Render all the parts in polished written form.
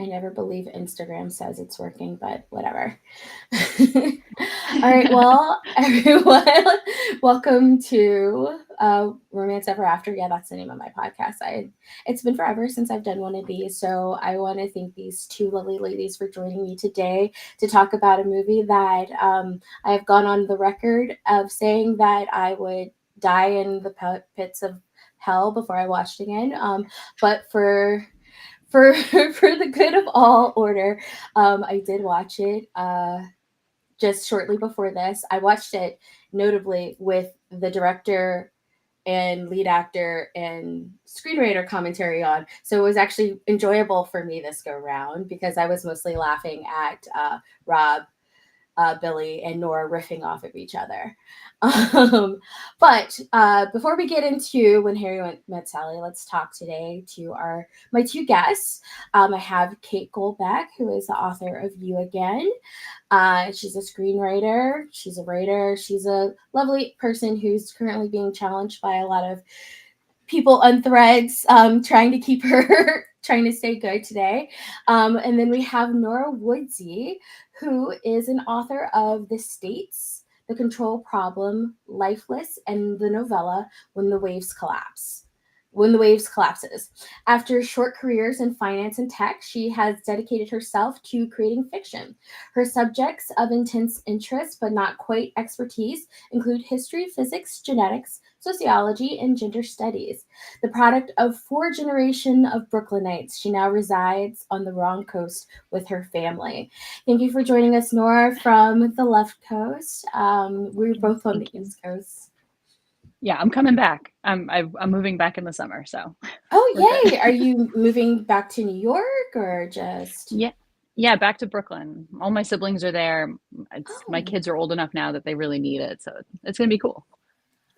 I never believe Instagram says it's working, but whatever. All right, well, everyone, welcome to Romance Ever After. Yeah, that's the name of my podcast. It's been forever since I've done one of these, so I want to thank these two lovely ladies for joining me today to talk about a movie that I have gone on the record of saying that I would die in the pits of hell before I watched again. But for for the good of all order, I did watch it just shortly before this. I watched it notably with the director and lead actor and screenwriter commentary on. So it was actually enjoyable for me this go round because I was mostly laughing at Rob, Billy, and Nora riffing off of each other. Um, but before we get into When Harry Met Sally, let's talk today to my two guests. I have Kate Goldbeck, who is the author of You Again. She's a screenwriter, she's a writer, she's a lovely person who's currently being challenged by a lot of people on threads trying to keep her trying to stay good today. And then we have Norah Woodsey, who is an author of The States, The Control Problem, Lifeless, and the novella When the Waves Collapse. When the Waves Collapses. After short careers in finance and tech, she has dedicated herself to creating fiction. Her subjects of intense interest but not quite expertise include history, physics, genetics, sociology, and gender studies. The product of four generations of Brooklynites, she now resides on the wrong coast with her family. Thank you for joining us, Nora, from the left coast. We're both on the East Coast. Yeah, I'm coming back. I'm moving back in the summer, so. Oh, yay! Are you moving back to New York or just? Yeah, back to Brooklyn. All my siblings are there. My Oh, kids are old enough now that they really need it, so it's gonna be cool.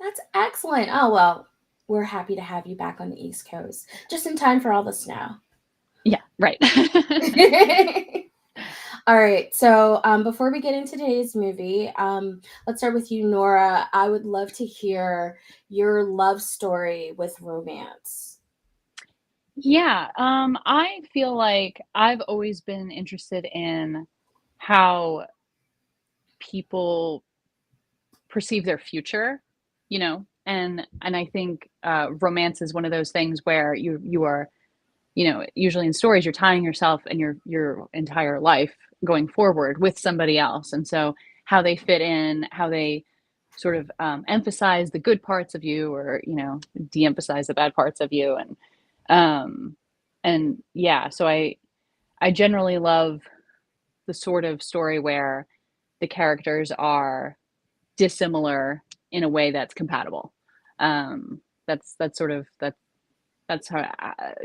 that's excellent. Oh, well, we're happy to have you back on the East Coast, just in time for all the snow. Yeah, right. All right. So before we get into today's movie, let's start with you, Nora. I would love to hear your love story with romance. Yeah, I feel like I've always been interested in how people perceive their future, and I think romance is one of those things where you are, usually in stories you're tying yourself and your entire life going forward with somebody else, and so how they fit in, how they sort of emphasize the good parts of you, or de-emphasize the bad parts of you, um, and yeah, so I generally love the sort of story where the characters are dissimilar in a way that's compatible. That's sort of that's how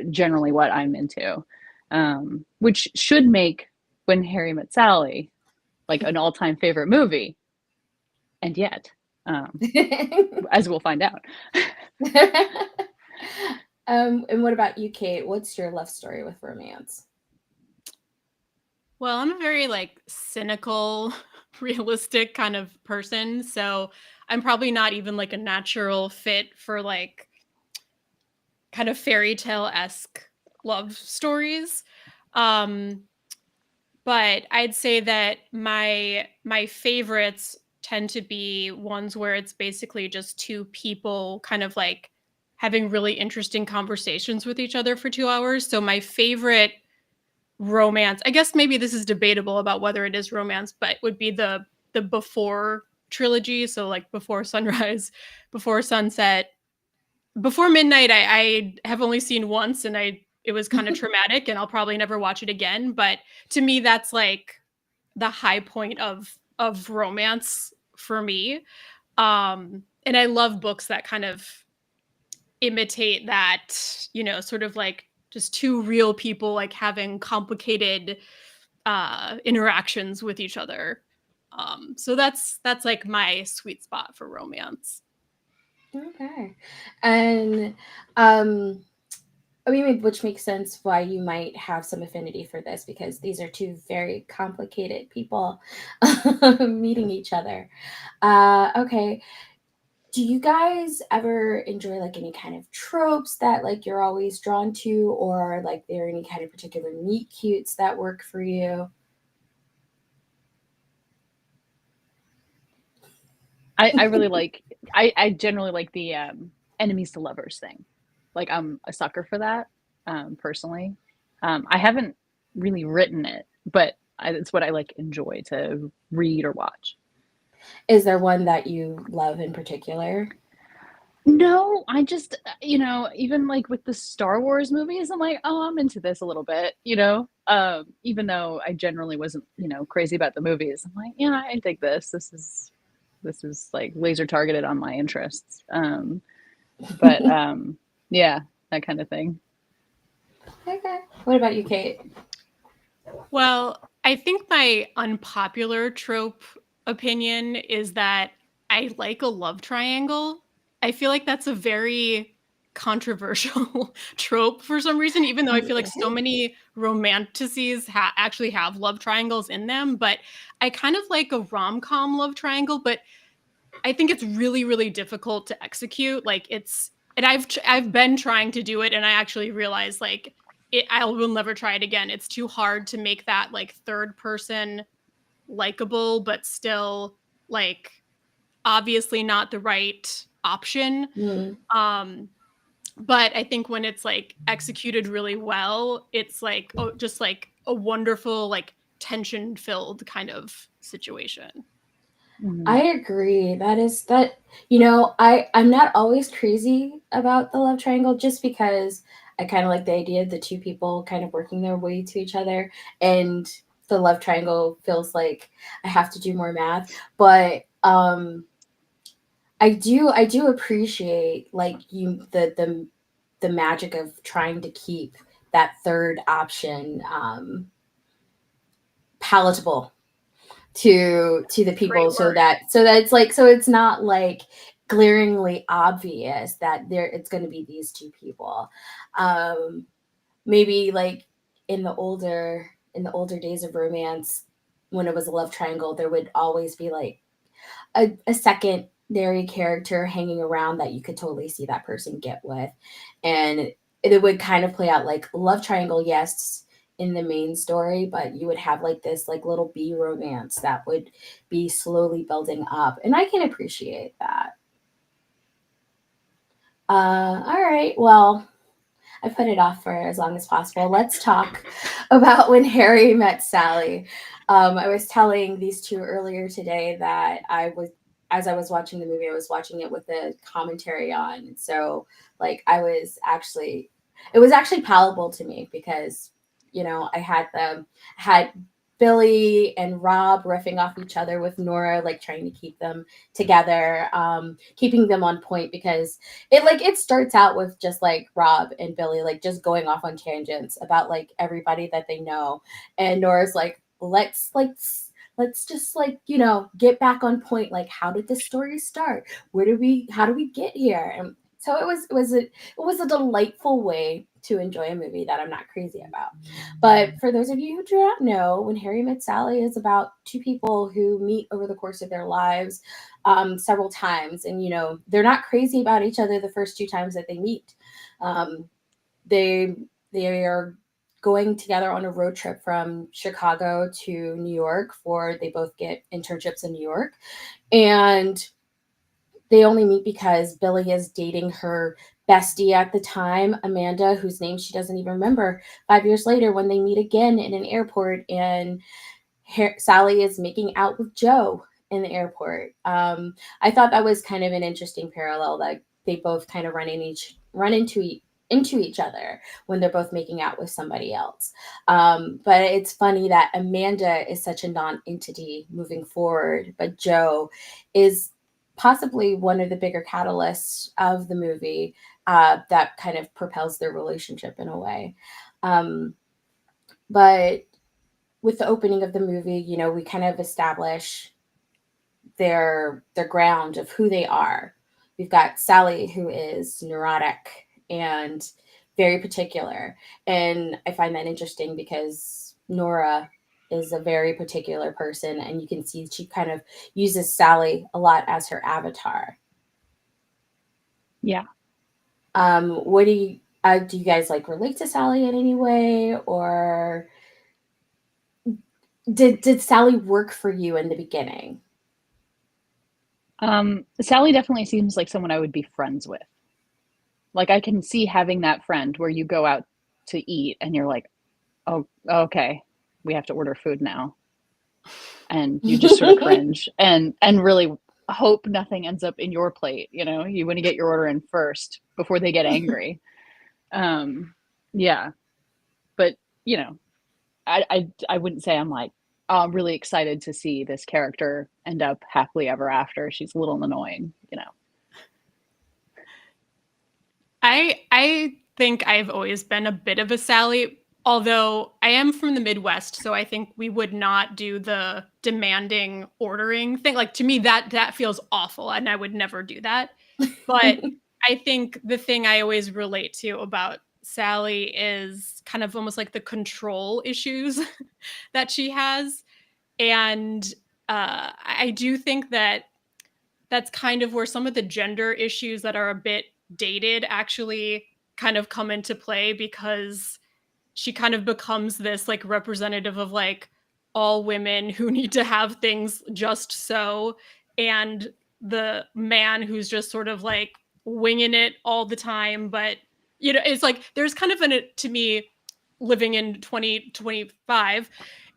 generally what I'm into, which should make When Harry Met Sally like an all-time favorite movie, and yet, as we'll find out. And what about you, Kate? What's your love story with romance? Well, I'm a very like cynical, realistic kind of person, so I'm probably not even like a natural fit for like kind of fairy tale-esque love stories. Um but I'd say that my favorites tend to be ones where it's basically just two people kind of like having really interesting conversations with each other for 2 hours. So my favorite romance, I guess maybe this is debatable about whether it is romance, but would be the Before trilogy. So like Before Sunrise, Before Sunset, Before Midnight. I have only seen once, and I it was kind of traumatic, and I'll probably never watch it again. But to me, that's like the high point of romance for me. And I love books that kind of imitate that, sort of like just two real people like having complicated interactions with each other. So that's like my sweet spot for romance. Okay. And um I mean, which makes sense why you might have some affinity for this because these are two very complicated people meeting each other. Okay. Do you guys ever enjoy like any kind of tropes that like you're always drawn to, or like there any kind of particular meet cutes that work for you? I really like I generally like the enemies to lovers thing. Like I'm a sucker for that, personally. I haven't really written it, but it's what I like enjoy to read or watch. Is there one that you love in particular? No, I just, even like with the Star Wars movies, I'm like, oh, I'm into this a little bit, even though I generally wasn't, crazy about the movies. I'm like, yeah, I dig this. This is like laser targeted on my interests. But yeah, that kind of thing. Okay. What about you, Kate? Well, I think my unpopular trope opinion is that I like a love triangle. I feel like that's a very controversial trope for some reason, even though I feel like so Okay. many romanticities actually have love triangles in them. But I kind of like a rom com love triangle, but I think it's really, really difficult to execute. Like and I've been trying to do it, and I actually realized like I will never try it again. It's too hard to make that like third person likable, but still like obviously not the right option. Hmm. Um, but I think when it's like executed really well, it's like just like a wonderful like tension filled kind of situation. Mhm. I agree. That is that, I'm not always crazy about the love triangle just because I kind of like the idea of the two people kind of working their way to each other, and the love triangle feels like I have to do more math. But I do appreciate like the magic of trying to keep that third option palatable to the people, Great so word. that it's like, so it's not like glaringly obvious that there it's going to be these two people. um Maybe like in the older days of romance, when it was a love triangle, there would always be like a secondary character hanging around that you could totally see that person get with, and it would kind of play out like love triangle, yes, in the main story, but you would have like this like little B romance that would be slowly building up, and I can appreciate that. All right, well, I put it off for as long as possible. Let's talk about when Harry met Sally. I was telling these two earlier today that as I was watching the movie, I was watching it with the commentary on. So, like, it was actually palatable to me because, had Billy and Rob riffing off each other with Nora, like trying to keep them together, keeping them on point because it starts out with just like Rob and Billy like just going off on tangents about like everybody that they know, and Nora's like, let's just like get back on point. Like, how did this story start? How do we get here? And so it was a delightful way to enjoy a movie that I'm not crazy about. But for those of you who do not know, When Harry Met Sally is about two people who meet over the course of their lives several times, and they're not crazy about each other the first two times that they meet. Um, they they are going together on a road trip from Chicago to New York, for they both get internships in New York, and they only meet because Billy is dating her bestie at the time, Amanda, whose name she doesn't even remember. 5 years later, when they meet again in an airport, and Sally is making out with Joe in the airport. I thought that was kind of an interesting parallel that they both kind of run into each other when they're both making out with somebody else. But it's funny that Amanda is such a non-entity moving forward, but Joe is possibly one of the bigger catalysts of the movie, that kind of propels their relationship in a way. Um, but with the opening of the movie, we kind of establish their ground of who they are. We've got Sally, who is neurotic and very particular, and I find that interesting because Nora is a very particular person, and you can see she kind of uses Sally a lot as her avatar. Yeah. What do you guys like relate to Sally in any way, or did Sally work for you in the beginning? Sally definitely seems like someone I would be friends with. Like, I can see having that friend where you go out to eat and you're like, "Oh, okay, we have to order food now." And you just sort of cringe and really hope nothing ends up in your plate, you know? You wanna get your order in first before they get angry. Um, yeah, but, you know, I wouldn't say I'm like, "Oh, I'm really excited to see this character end up happily ever after." She's a little annoying, you know? I think I've always been a bit of a Sally, although I am from the Midwest, so I think we would not do the demanding ordering thing. Like to me that feels awful and I would never do that. But I think the thing I always relate to about Sally is kind of almost like the control issues that she has. And I do think that that's kind of where some of the gender issues that are a bit dated actually kind of come into play because she kind of becomes this like representative of like all women who need to have things just so, and the man who's just sort of like winging it all the time. But you know, it's like there's kind of an, to me, living in 2025,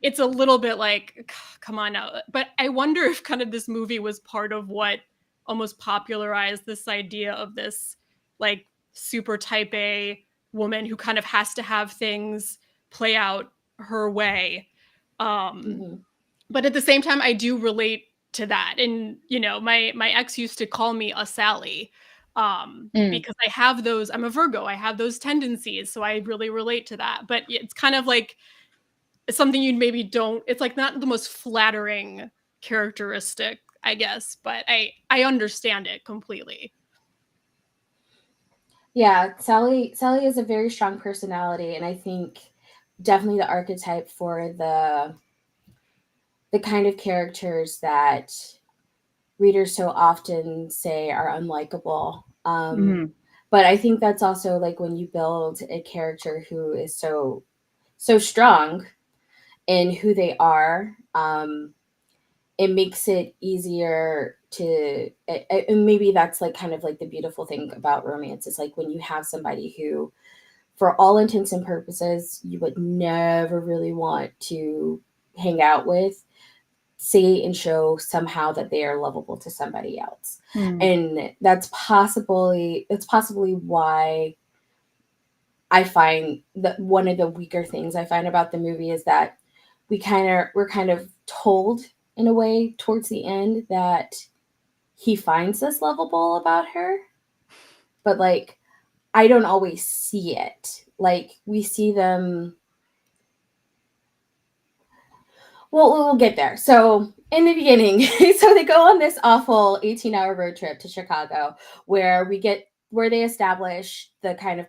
it's a little bit like come on now. But I wonder if kind of this movie was part of what almost popularized this idea of this like super type A woman who kind of has to have things play out her way. Um, Mhm. but at the same time, I do relate to that. And you know, my ex used to call me a Sally Mm. because I have those. I'm a Virgo. I have those tendencies, so I really relate to that. But it's kind of like it's something you maybe don't. It's like not the most flattering characteristic, I guess. But I understand it completely. Yeah, Sally is a very strong personality, and I think definitely the archetype for the kind of characters that readers so often say are unlikable. Mhm. But I think that's also like when you build a character who is so strong in who they are. It makes it easier to and maybe that's like kind of like the beautiful thing about romance is like when you have somebody who for all intents and purposes you would never really want to hang out with, say and show somehow that they are lovable to somebody else. Mm. And it's possibly why I find that one of the weaker things I find about the movie is that we're kind of told in a way towards the end that he finds this lovable about her, but like I don't always see it. Like we see them. Well, we'll get there. So in the beginning, so they go on this awful 18-hour road trip to Chicago, where they establish the kind of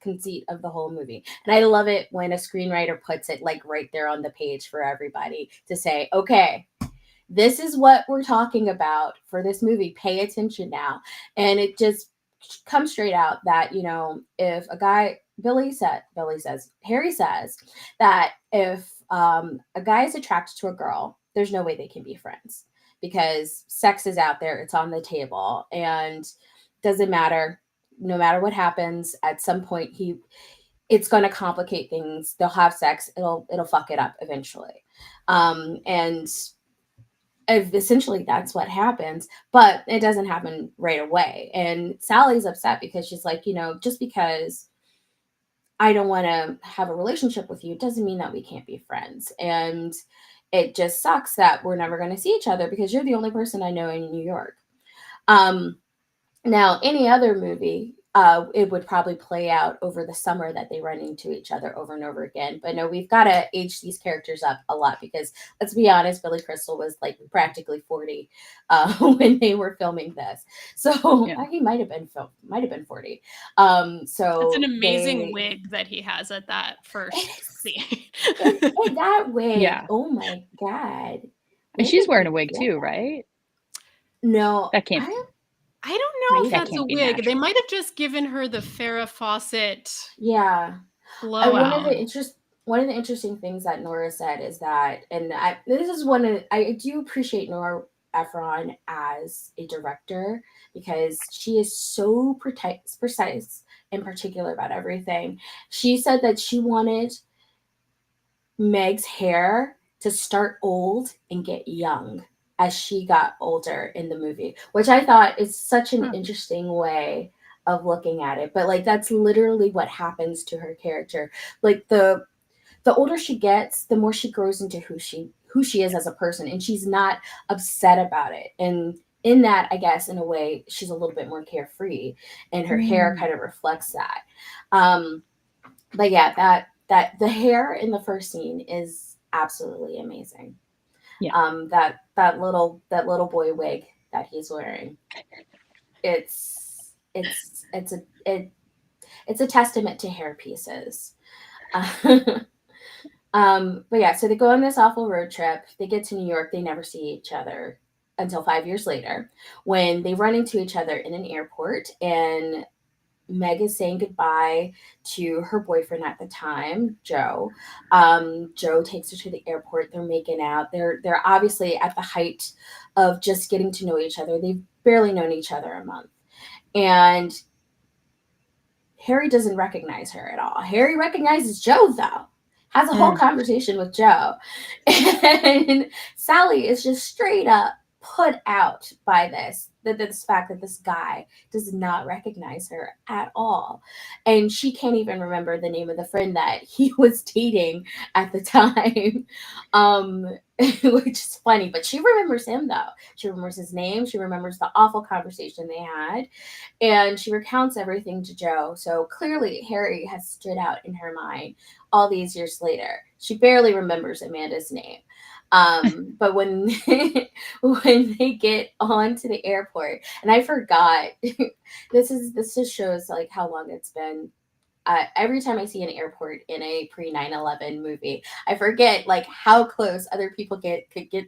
conceit of the whole movie. And I love it when a screenwriter puts it like right there on the page for everybody to say, okay, this is what we're talking about for this movie. Pay attention now. And it just comes straight out that, you know, if a guy, Harry says that if a guy is attracted to a girl, there's no way they can be friends because sex is out there, it's on the table, and doesn't matter. No matter what happens, at some point it's going to complicate things. They'll have sex. It'll fuck it up eventually. And essentially that's what happens, but it doesn't happen right away. And Sally's upset because she's like, you know, just because I don't want to have a relationship with you doesn't mean that we can't be friends. And it just sucks that we're never going to see each other because you're the only person I know in New York. um Now, any other movie, it would probably play out over the summer that they run into each other over and over again. But no, we've got to age these characters up a lot because let's be honest, Billy Crystal was like practically 40 when they were filming this. So Yeah. he might have been 40. That's an So amazing they wig that he has at that it first is scene. that wig. Yeah. Oh my god, And when she's did wearing he a wig get too, that? right? No, That can't be. I don't know if That that's a can't be wig. They natural. might have just given her the Farrah Fawcett Yeah. And blowout. one of the interesting things that Nora said is that, and this is I do appreciate Nora Ephron as a director because she is so precise and particular about everything. She said that she wanted Meg's hair to start old and get young as she got older in the movie, which I thought is such an Huh. interesting way of looking at it. But like that's literally what happens to her character. Like the older she gets, the more she grows into who she is as a person, and she's not upset about it. And in that, I guess, in a way, she's a little bit more carefree, and her hair Mm. kind of reflects that. Um, but yeah, that the hair in the first scene is absolutely amazing. Yeah. That little boy wig that he's wearing, it's it's a testament to hair pieces. But yeah, so they go on this awful road trip. They get to New York. They never see each other until 5 years later when they run into each other in an airport. And Meg is saying goodbye to her boyfriend at the time, Joe. Joe takes her to the airport. They're making out. They're obviously at the height of just getting to know each other. They've barely known each other a month. And Harry doesn't recognize her at all. Harry recognizes Joe, though, has a whole Mm. conversation with Joe. And Sally is just straight up put out by this fact that this guy does not recognize her at all. And she can't even remember the name of the friend that he was dating at the time. Um, which is funny, but she remembers him though. She remembers his name, she remembers the awful conversation they had, and she recounts everything to Joe. So clearly, Harry has stood out in her mind all these years later. She barely remembers Amanda's name. But when when they get on to the airport, and I forgot, this just shows like how long it's been. Every time I see an airport in a pre 9/11 movie, I forget like how close other people could get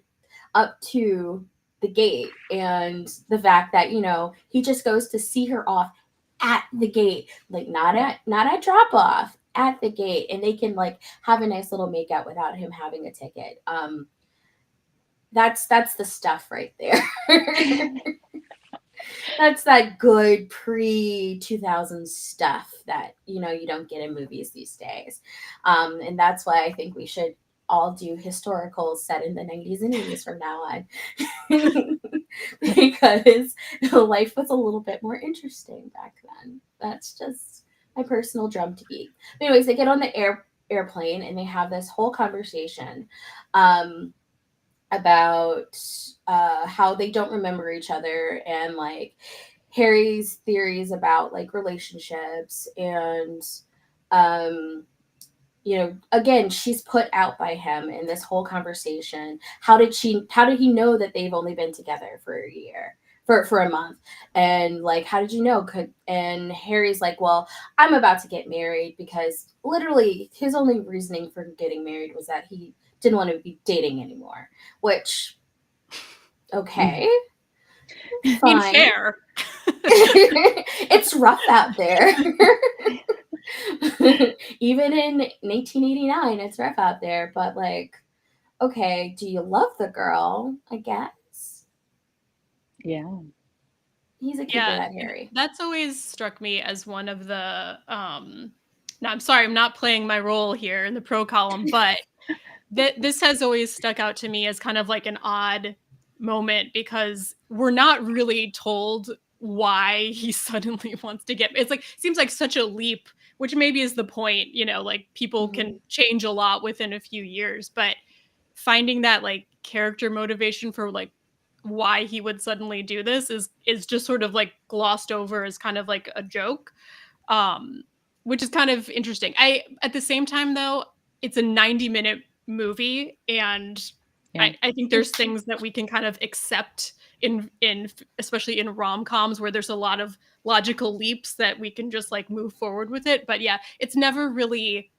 up to the gate, and the fact that he just goes to see her off at the gate, like Yeah. not at drop off, at the gate, and they can like have a nice little makeout without him having a ticket. That's the stuff right there. That's that good pre 2000 stuff that you don't get in movies these days. And that's why I think we should all do historicals set in the 90s and 80s from now on. Because life was a little bit more interesting back then. That's just my personal drum to beat. But anyways, they get on the airplane and they have this whole conversation. About how they don't remember each other, and like Harry's theories about like relationships, and um again, she's put out by him in this whole conversation. How did he know that they've only been together for a year, for a month? And like, how did you know? And Harry's like, well, I'm about to get married, because literally his only reasoning for getting married was that he didn't want to be dating anymore, which, Mm. okay, I mean, fine. fair. It's rough out there. Even in 1989, it's rough out there, but like, okay, do you love the girl? I guess. Yeah. He's a keeper, Yeah, that Harry. that's always struck me as one of the no, I'm sorry, I'm not playing my role here in the pro column, but this has always stuck out to me as kind of like an odd moment, because we're not really told why he suddenly wants to get it's like seems like such a leap, which maybe is the point, like people can Hmm. change a lot within a few years, but finding that like character motivation for like why he would suddenly do this is just sort of like glossed over as kind of like a joke, um which is kind of interesting. I At the same time though, it's a 90-minute movie, and Yeah. I think there's things that we can kind of accept in especially in rom-coms where there's a lot of logical leaps that we can just like move forward with it. But yeah, it's never really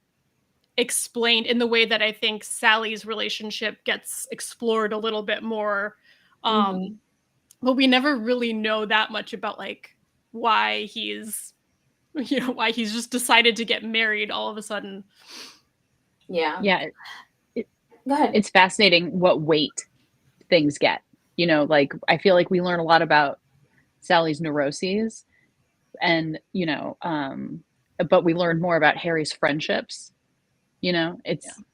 explained in the way that I think Sally's relationship gets explored a little bit more. Hmm. Um, but we never really know that much about like why he's why he's just decided to get married all of a sudden. Yeah. Yeah, it, Go ahead. it's fascinating what weight things get. Like I feel like we learn a lot about Sally's neuroses, and but we learn more about Harry's friendships. Yeah.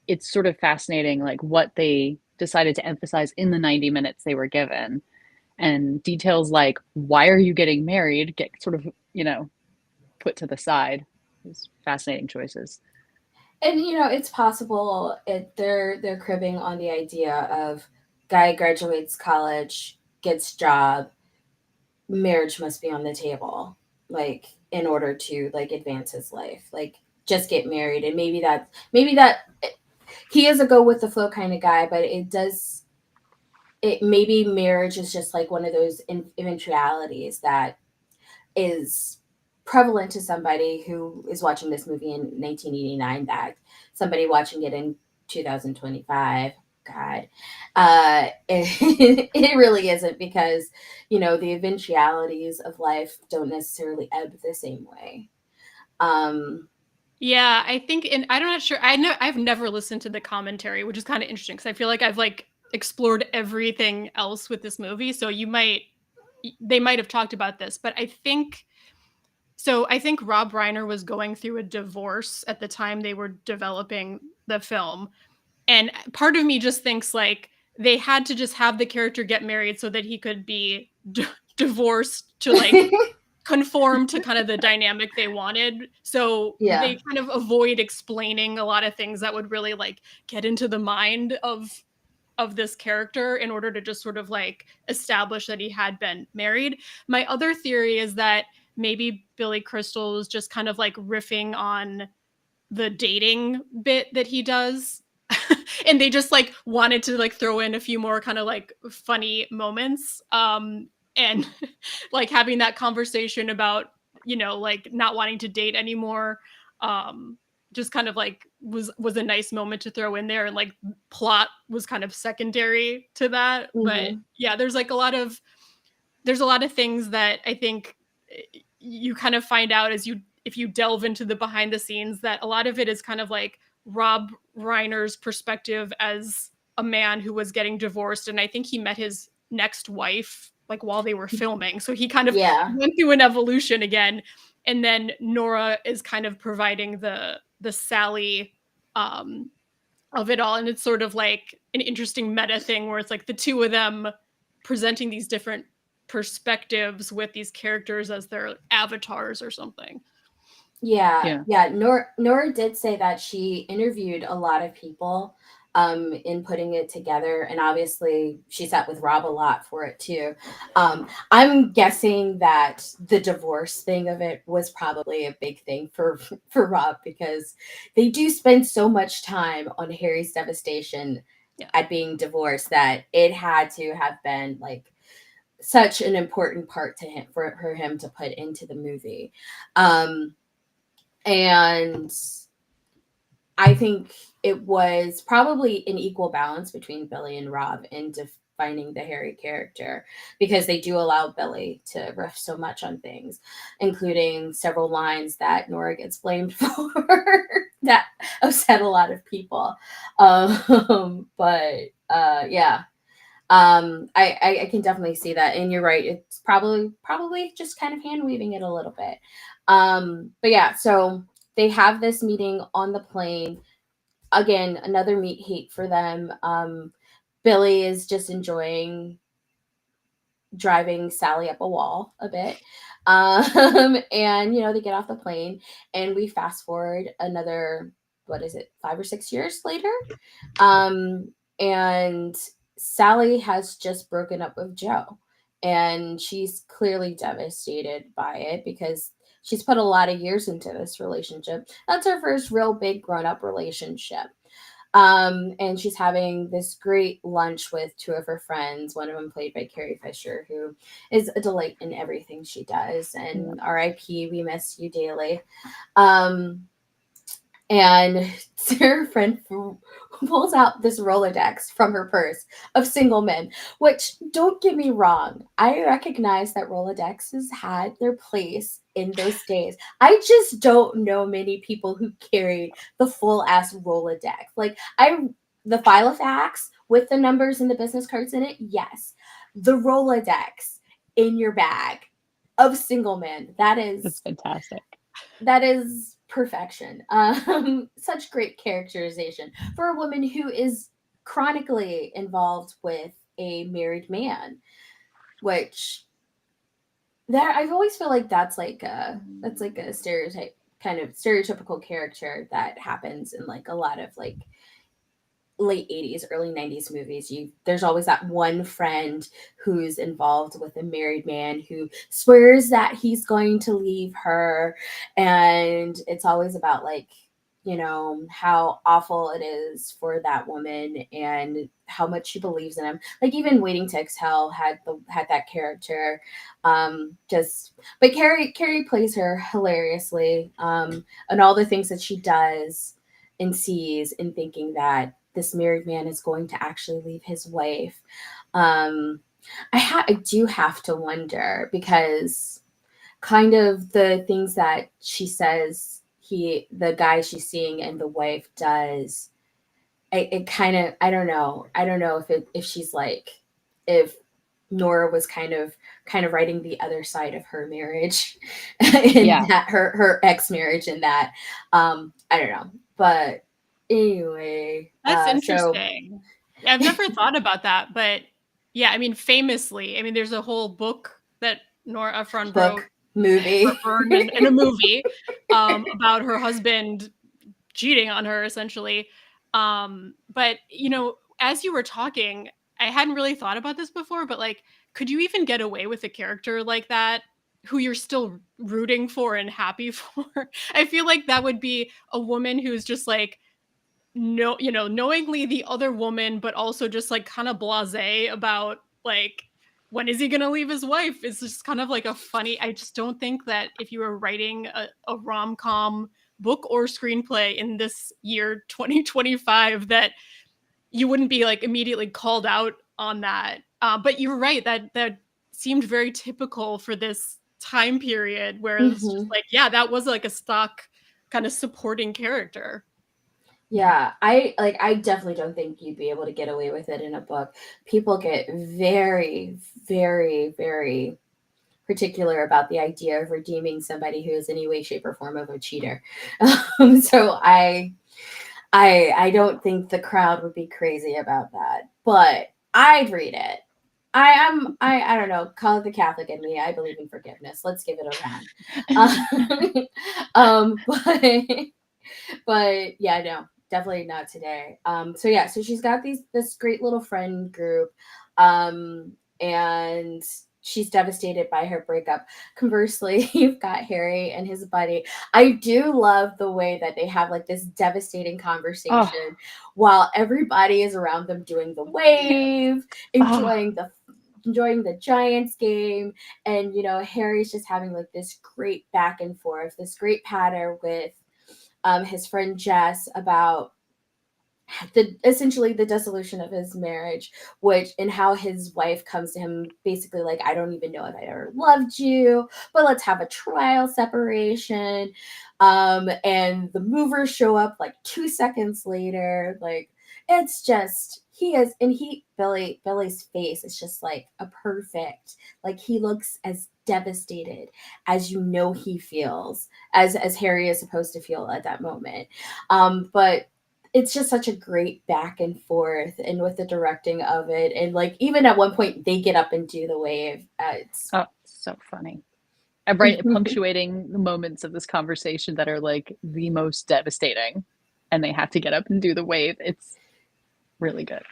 It's sort of fascinating, like what they decided to emphasize in the 90 minutes they were given, and details like why are you getting married get sort of put to the side. It's fascinating choices. And it's possible they're cribbing on the idea of guy graduates college, gets job, marriage must be on the table, like in order to like advance his life. Like just get married, and maybe that he is a go with the flow kind of guy, but it maybe marriage is just like one of those eventualities that is prevalent to somebody who is watching this movie in 1989 that somebody watching it in 2025. God, it really isn't, because the eventualities of life don't necessarily ebb the same way. um Yeah, I think, and I'm not sure. I've never listened to the commentary, which is kind of interesting because I feel like I've like explored everything else with this movie. So they might have talked about this, but I think Rob Reiner was going through a divorce at the time they were developing the film, and part of me just thinks like they had to just have the character get married so that he could be divorced to like conform to kind of the dynamic they wanted. So yeah. they kind of avoid explaining a lot of things that would really like get into the mind of this character in order to just sort of like establish that he had been married. My other theory is that maybe Billy Crystal was just kind of like riffing on the dating bit that he does. And they just like wanted to like throw in a few more kind of like funny moments, and like having that conversation about like not wanting to date anymore, um just kind of like was a nice moment to throw in there, and like plot was kind of secondary to that. But Hmm. yeah, there's a lot of things that I think you kind of find out as you if you delve into the behind the scenes, that a lot of it is kind of like Rob Reiner's perspective as a man who was getting divorced, and I think he met his next wife like while they were filming. So he kind of Yeah. went through an evolution again. And then Nora is kind of providing the Sally um of it all, and it's sort of like an interesting meta thing where it's like the two of them presenting these different perspectives with these characters as their avatars or something. Yeah, Yeah. yeah. Nora did say that she interviewed a lot of people in putting it together, and obviously she sat with Rob a lot for it too. I'm guessing that the divorce thing of it was probably a big thing for Rob, because they do spend so much time on Harry's devastation Yeah. at being divorced that it had to have been like such an important part to him for him to put into the movie. Um and I think it was probably an equal balance between Billy and Rob in defining the Harry character, because they do allow Billy to riff so much on things, including several lines that Nora gets blamed for that upset a lot of people. But yeah, I can definitely see that, and you're right. It's probably just kind of hand weaving it a little bit. But yeah, so they have this meeting on the plane. Again, another meet hate for them. Billy is just enjoying driving Sally up a wall a bit. And they get off the plane, and we fast forward another, what is it, 5 or 6 years later. And Sally has just broken up with Joe, and she's clearly devastated by it because she's put a lot of years into this relationship. That's her first real big grown up relationship. And she's having this great lunch with two of her friends, one of them played by Carrie Fisher, who is a delight in everything she does. Yeah. And RIP, we miss you daily. And her friend pulls out this Rolodex from her purse of single men, which, don't get me wrong, I recognize that Rolodexes had their place in those days. I just don't know many people who carried the full ass Rolodex. Like, the file of facts with the numbers and the business cards in it, yes. The Rolodex in your bag of single men, That's fantastic. that is perfection. Such great characterization for a woman who is chronically involved with a married man, which there I've always feel like that's like a stereotype kind of stereotypical character that happens in like a lot of like late 80s early 90s movies. You There's always that one friend who's involved with a married man who swears that he's going to leave her, and it's always about like, you know, how awful it is for that woman and how much she believes in him. Like even Waiting to Exhale had that character. Just but Carrie plays her hilariously, and all the things that she does and sees in thinking that this married man is going to actually leave his wife. Um, I do have to wonder because kind of the things that she says the guy she's seeing and the wife does, it kind of I don't know if she's like if Nora was kind of writing the other side of her marriage in Yeah. that her ex marriage in that I don't know, but anyway, That's so interesting. Yeah, I've never thought about that, but yeah, I mean, famously, I mean, there's a whole book that Nora Ephron wrote book movie. in a movie about her husband cheating on her, essentially. But you know, as you were talking, I hadn't really thought about this before, but like, could you even get away with a character like that? Who you're still rooting for and happy for? I feel like that would be a woman who's just like no, you know, knowingly the other woman, but also just like kind of blasé about like when is he gonna leave his wife? It's just kind of like a funny. I just don't think that if you were writing a rom com book or screenplay in this year 2025, that you wouldn't be like immediately called out on that. But you're right that that seemed very typical for this time period, where it's just Hmm. like, yeah, that was like a stock kind of supporting character. Yeah, I definitely don't think you'd be able to get away with it in a book. People get very, very, very particular about the idea of redeeming somebody who is any way, shape, or form of a cheater. So I don't think the crowd would be crazy about that, but I'd read it. I don't know. Call it the Catholic in me. I believe in forgiveness. Let's give it a run. But yeah, no, definitely not today. So yeah, so she's got this great little friend group, and she's devastated by her breakup. Conversely, you've got Harry and his buddy. I do love the way that they have like this devastating Oh, conversation while everybody is around them doing the wave, oh, enjoying the Giants game. And, you know, Harry's just having like this great back and forth, this great patter with his friend Jess about the essentially the dissolution of his marriage, which and how his wife comes to him basically like, I don't even know if I ever loved you, but let's have a trial separation. And the movers show up like 2 seconds later. Like it's just he is and Billy's face is just like a perfect, like he looks as devastated as you know he feels, as Harry is supposed to feel at that moment. But it's just such a great back and forth, and with the directing of it, and like even at one point they get up and do the wave. It's oh, so funny. I'm right punctuating the moments of this conversation that are like the most devastating, and they have to get up and do the wave. It's really good.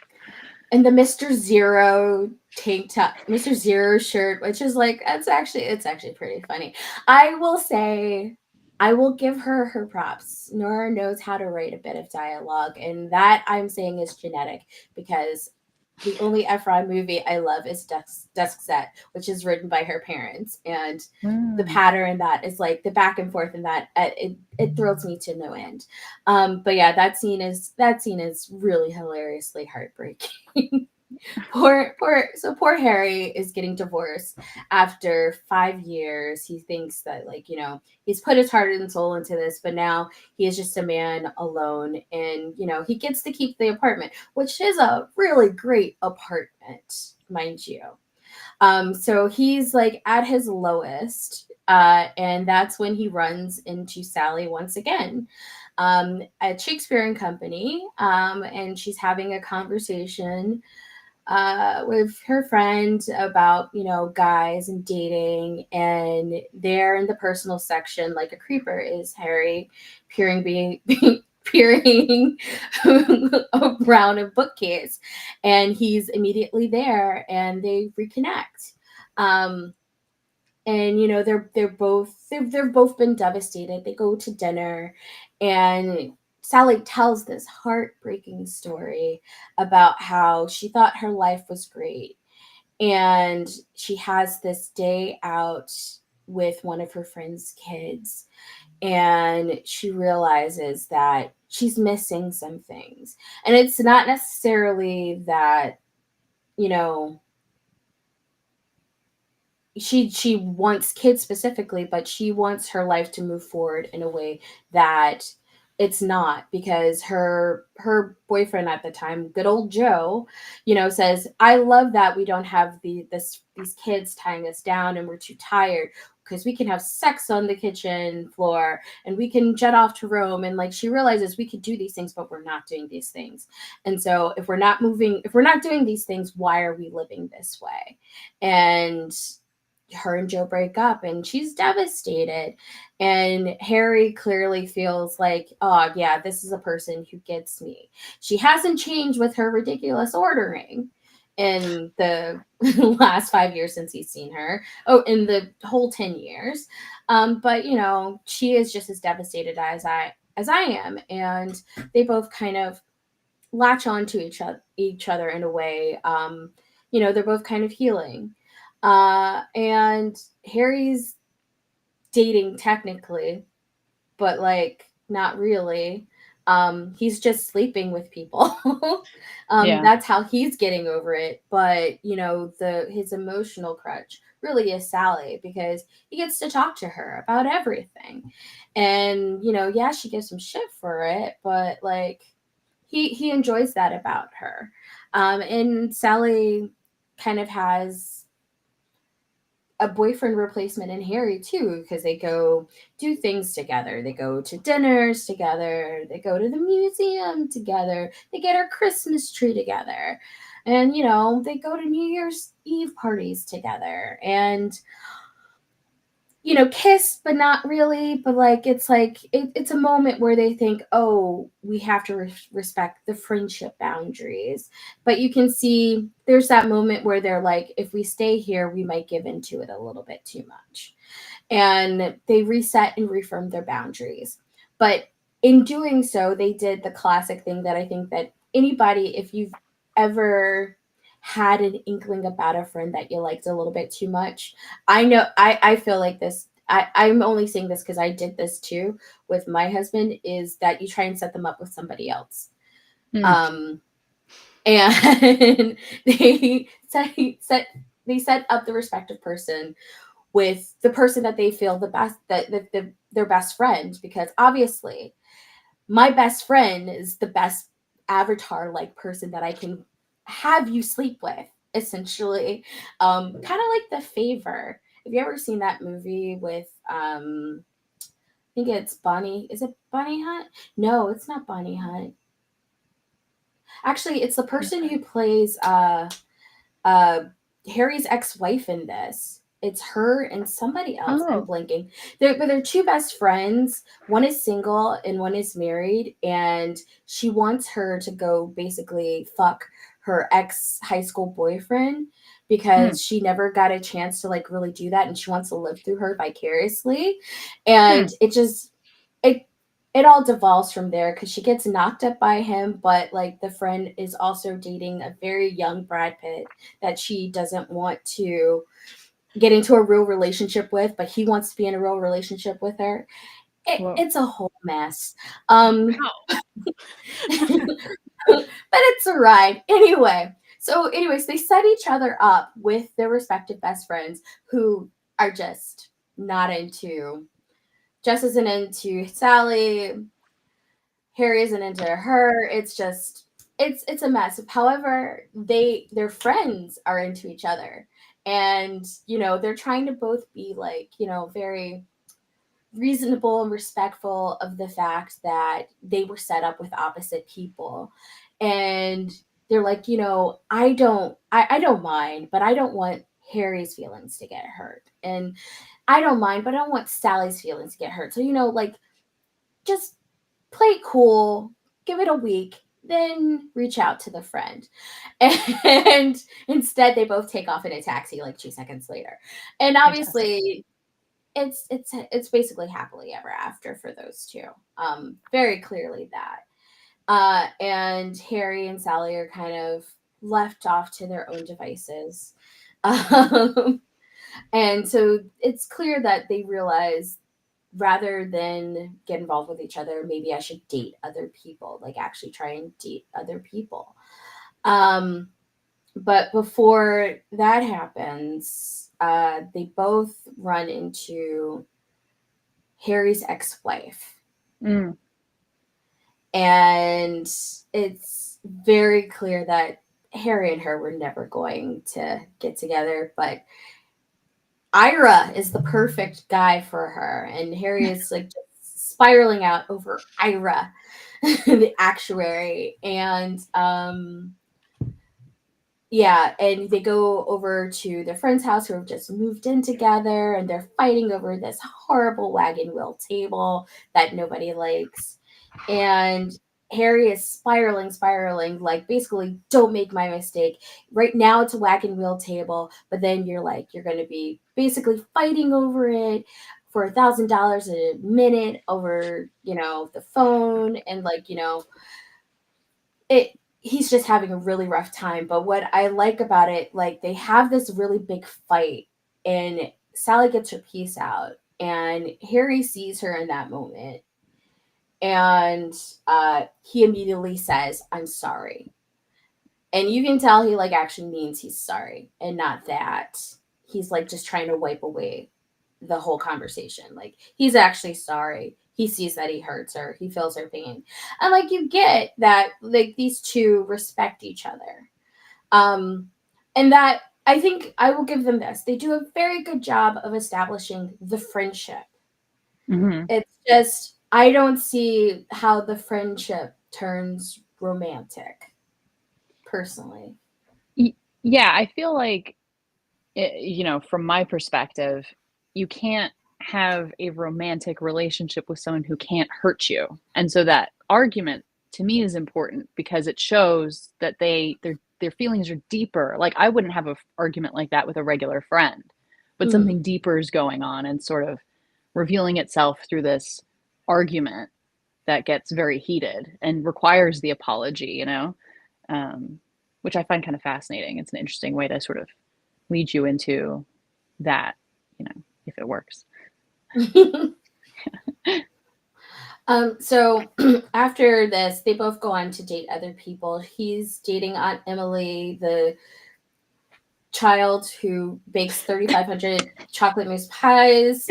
and the Mr. Zero tank top, Mr. Zero shirt, which is like it's actually pretty funny. I will say, I will give her her props. Nora knows how to write a bit of dialogue, and that I'm saying is genetic because the only Efron movie I love is Dusk Set, which is written by her parents, and the Mm. pattern in that is like the back and forth in that it thrills me to no end. But yeah, that scene is really hilariously heartbreaking. Poor Harry is getting divorced after 5 years. He thinks that, like, he's put his heart and soul into this, but now he is just a man alone, and he gets to keep the apartment, which is a really great apartment, mind you. So he's like at his lowest, and that's when he runs into Sally once again, at Shakespeare and Company, and she's having a conversation with her friend about guys and dating, and there in the personal section, like a creeper, is Harry peering peering around a bookcase, and he's immediately there, and they reconnect. um and they've both been devastated. They go to dinner, and Sally tells this heartbreaking story about how she thought her life was great, and she has this day out with one of her friend's kids, and she realizes that she's missing some things. And it's not necessarily that, you know she wants kids specifically, but she wants her life to move forward in a way that it's not, because her boyfriend at the time, good old Joe, says, I love that we don't have these kids tying us down, and we're too tired because we can have sex on the kitchen floor, and we can jet off to Rome. And like, she realizes we could do these things, but we're not doing these things. And so if we're not doing these things, why are we living this way? And her and Joe break up, and she's devastated. And Harry clearly feels like, oh yeah, this is a person who gets me. She hasn't changed with her ridiculous ordering in the last 5 years since he's seen her. Oh, in the whole 10 years. But she is just as devastated as I am. And they both kind of latch on to each other in a way. They're both kind of healing. And Harry's dating technically, but like not really. He's just sleeping with people. Yeah. That's how he's getting over it. But the his emotional crutch really is Sally, because he gets to talk to her about everything. And yeah, she gives him shit for it, but like he enjoys that about her. And Sally kind of has a boyfriend replacement in Harry too, because they go do things together. They go to dinners together. They go to the museum together. They get our Christmas tree together. And they go to New Year's Eve parties together. And kiss, but not really. But it's a moment where they think, oh, we have to respect the friendship boundaries. But you can see there's that moment where they're like, if we stay here, we might give into it a little bit too much. And they reset and reaffirm their boundaries. But in doing so, they did the classic thing that I think that anybody, if you've ever had an inkling about a friend that you liked a little bit too much, I know I feel like this. I'm only saying this because I did this too with my husband, is that you try and set them up with somebody else. Mm. Um, and they set up the respective person with the person that they feel the best, that their best friend, because obviously my best friend is the best avatar like person that I can have you sleep with, essentially. Kind of like The Favor. Have you ever seen that movie with I think it's Bonnie, is it Bonnie Hunt? No, it's not Bonnie Hunt. Actually, it's the person who plays uh Harry's ex-wife in this. It's her and somebody else. I'm Oh. blanking. They're two best friends. One is single and one is married, and she wants her to go basically fuck her ex high school boyfriend, Hmm. because she never got a chance to like really do that, and she wants to live through her vicariously. Hmm. And it it all devolves from there because she gets knocked up by him, but like the friend is also dating a very young Brad Pitt that she doesn't want to get into a real relationship with, but he wants to be in a real relationship with her. Whoa. It's a whole mess. Um, Wow. but it's a ride. Anyway, so anyways, they set each other up with their respective best friends who are just not into Jess isn't into Sally, Harry isn't into her. It's just it's a mess. However, their friends are into each other. And, they're trying to both be like, very reasonable and respectful of the fact that they were set up with opposite people. And they're like, I don't mind, but I don't want Harry's feelings to get hurt. And I don't mind, but I don't want Sally's feelings to get hurt. So, like, just play it cool, give it a week, then reach out to the friend. And instead they both take off in a taxi like 2 seconds later. And Fantastic. obviously it's basically happily ever after for those two. Very clearly that. And Harry and Sally are kind of left off to their own devices. Um, and so it's clear that they realize rather than get involved with each other, maybe I should date other people, like actually try and date other people. Um, but before that happens, they both run into Harry's ex-wife, Mm. and it's very clear that Harry and her were never going to get together, but Ira is the perfect guy for her, and Harry is like just spiraling out over Ira, the actuary, and yeah, and they go over to their friend's house who have just moved in together, and they're fighting over this horrible wagon wheel table that nobody likes. And Harry is spiraling, like basically, don't make my mistake. Right now, it's a wagon wheel table, but then you're going to be basically fighting over it for $1,000 a minute over, the phone, and like, it he's just having a really rough time. But what I like about it, like they have this really big fight, and Sally gets her piece out, and Harry sees her in that moment, and he immediately says, "I'm sorry." And you can tell he like actually means he's sorry, and not that he's like just trying to wipe away the whole conversation. Like he's actually sorry. He sees that he hurts her. He feels her pain. And like you get that like these two respect each other. Um and that I think I will give them this. They do a very good job of establishing the friendship. Hmm. It's just I don't see how the friendship turns romantic personally. Yeah, I feel like, from my perspective, you can't have a romantic relationship with someone who can't hurt you. And so that argument to me is important because it shows that their feelings are deeper. Like I wouldn't have an argument like that with a regular friend, but Mm. something deeper is going on and sort of revealing itself through this argument that gets very heated and requires the apology, um, which I find kind of fascinating. It's an interesting way to sort of lead you into that, if it works. So after this, they both go on to date other people. He's dating Aunt Emily, the child who bakes 3,500 chocolate mousse pies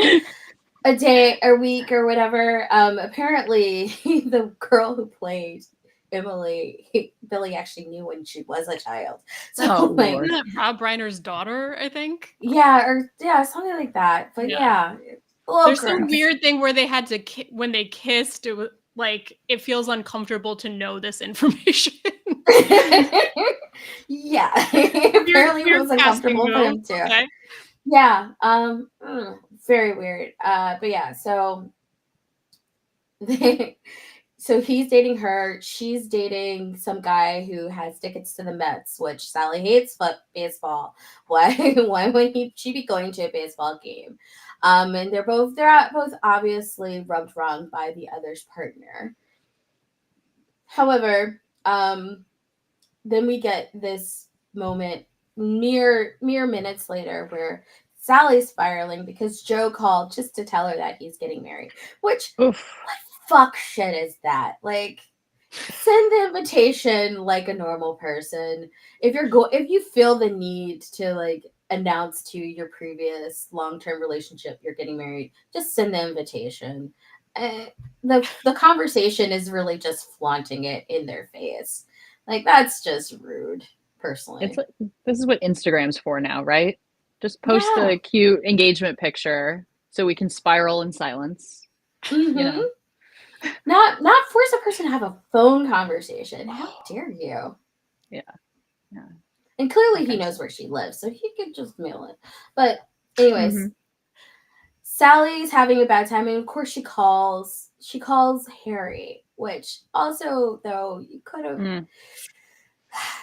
a day, a week, or whatever. Apparently, the girl who played Emily, Billy actually knew when she was a child. So, Oh like, Isn't Lord. that Rob Reiner's daughter, I think? yeah, or yeah, something like that. But Yeah. yeah, a little There's some gross. weird thing where they had to when they kissed, it was like it feels uncomfortable to know this information. Yeah, Weird apparently it weird was casting uncomfortable for move. him too. Okay. Yeah, very weird. But yeah, so they, so he's dating her. She's dating some guy who has tickets to the Mets, which Sally hates, but baseball. Why? Why would she be going to a baseball game? And they're both obviously rubbed wrong by the other's partner. However, then we get this moment mere minutes later where Sally's spiraling because Joe called just to tell her that he's getting married. Which Oof. fuck shit is that? Like, send the invitation like a normal person. If you feel the need to like announce to your previous long-term relationship you're getting married, just send the invitation. Uh, the conversation is really just flaunting it in their face. Like, that's just rude, It's personally. like this is what Instagram's for now, right? Just post Yeah. a cute engagement picture so we can spiral in silence, you Mm-hmm. know. Not force a person to have a phone conversation. How dare you? Yeah, yeah. And clearly Like he I knows said. where she lives, so he could just mail it. But anyways, Mhm. Sally's having a bad time, and of course she calls Harry, which also though you could have Mm.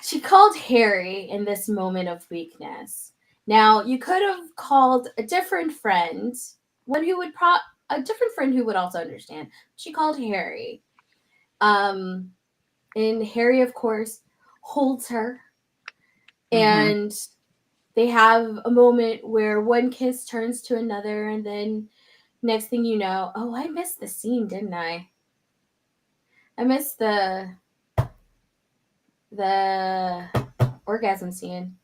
she called Harry in this moment of weakness. Now you could have called a different friend, one who would a different friend who would also understand. She called Harry. Um and Harry of course holds her, Mhm. and they have a moment where one kiss turns to another, and then next thing you know, oh, I missed the scene, didn't I? I missed the orgasm scene.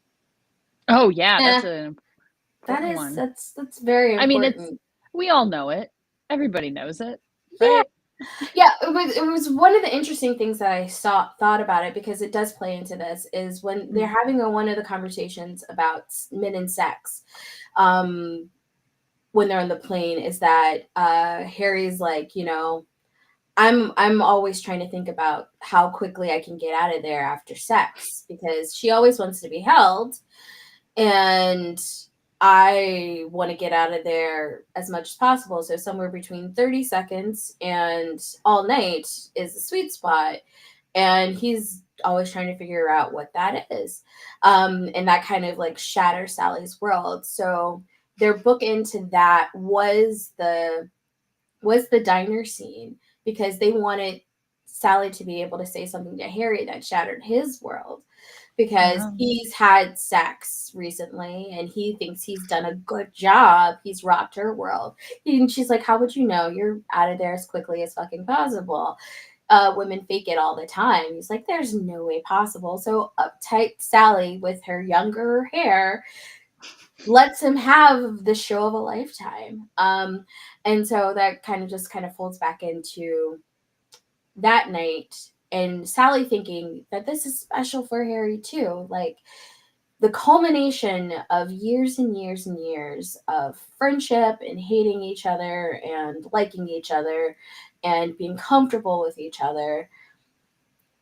Oh yeah, that's Yeah, an that important is one. that's very I mean, it's important. we all know it. Everybody knows it, Yeah, right? yeah. It was one of the interesting things that I thought about it, because it does play into this, is when they're Mm. having one of the conversations about men and sex. Um, when they're on the plane, is that Harry's like, I'm always trying to think about how quickly I can get out of there after sex, because she always wants to be held, and I want to get out of there as much as possible. So somewhere between 30 seconds and all night is the sweet spot. And he's always trying to figure out what that is. And that kind of like shatters Sally's world. So their book into that was the diner scene, because they wanted Sally to be able to say something to Harry that shattered his world, because Oh. he's had sex recently and he thinks he's done a good job. He's rocked her world. And she's like, how would you know? You're out of there as quickly as fucking possible. Women fake it all the time. He's like, there's no way possible. So uptight Sally, with her younger hair, lets him have the show of a lifetime. And so that kind of folds back into that night, and Sally thinking that this is special for Harry too. Like, the culmination of years and years and years of friendship and hating each other and liking each other and being comfortable with each other.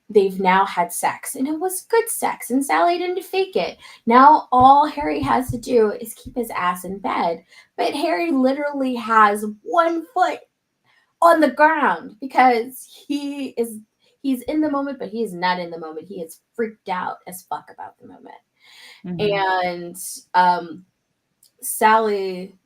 They've now had sex, and it was good sex, and Sally didn't fake it. Now all Harry has to do is keep his ass in bed. But Harry literally has one foot on the ground, because he's in the moment, but he is not in the moment. He is freaked out as fuck about the moment. Mhm. And um Sally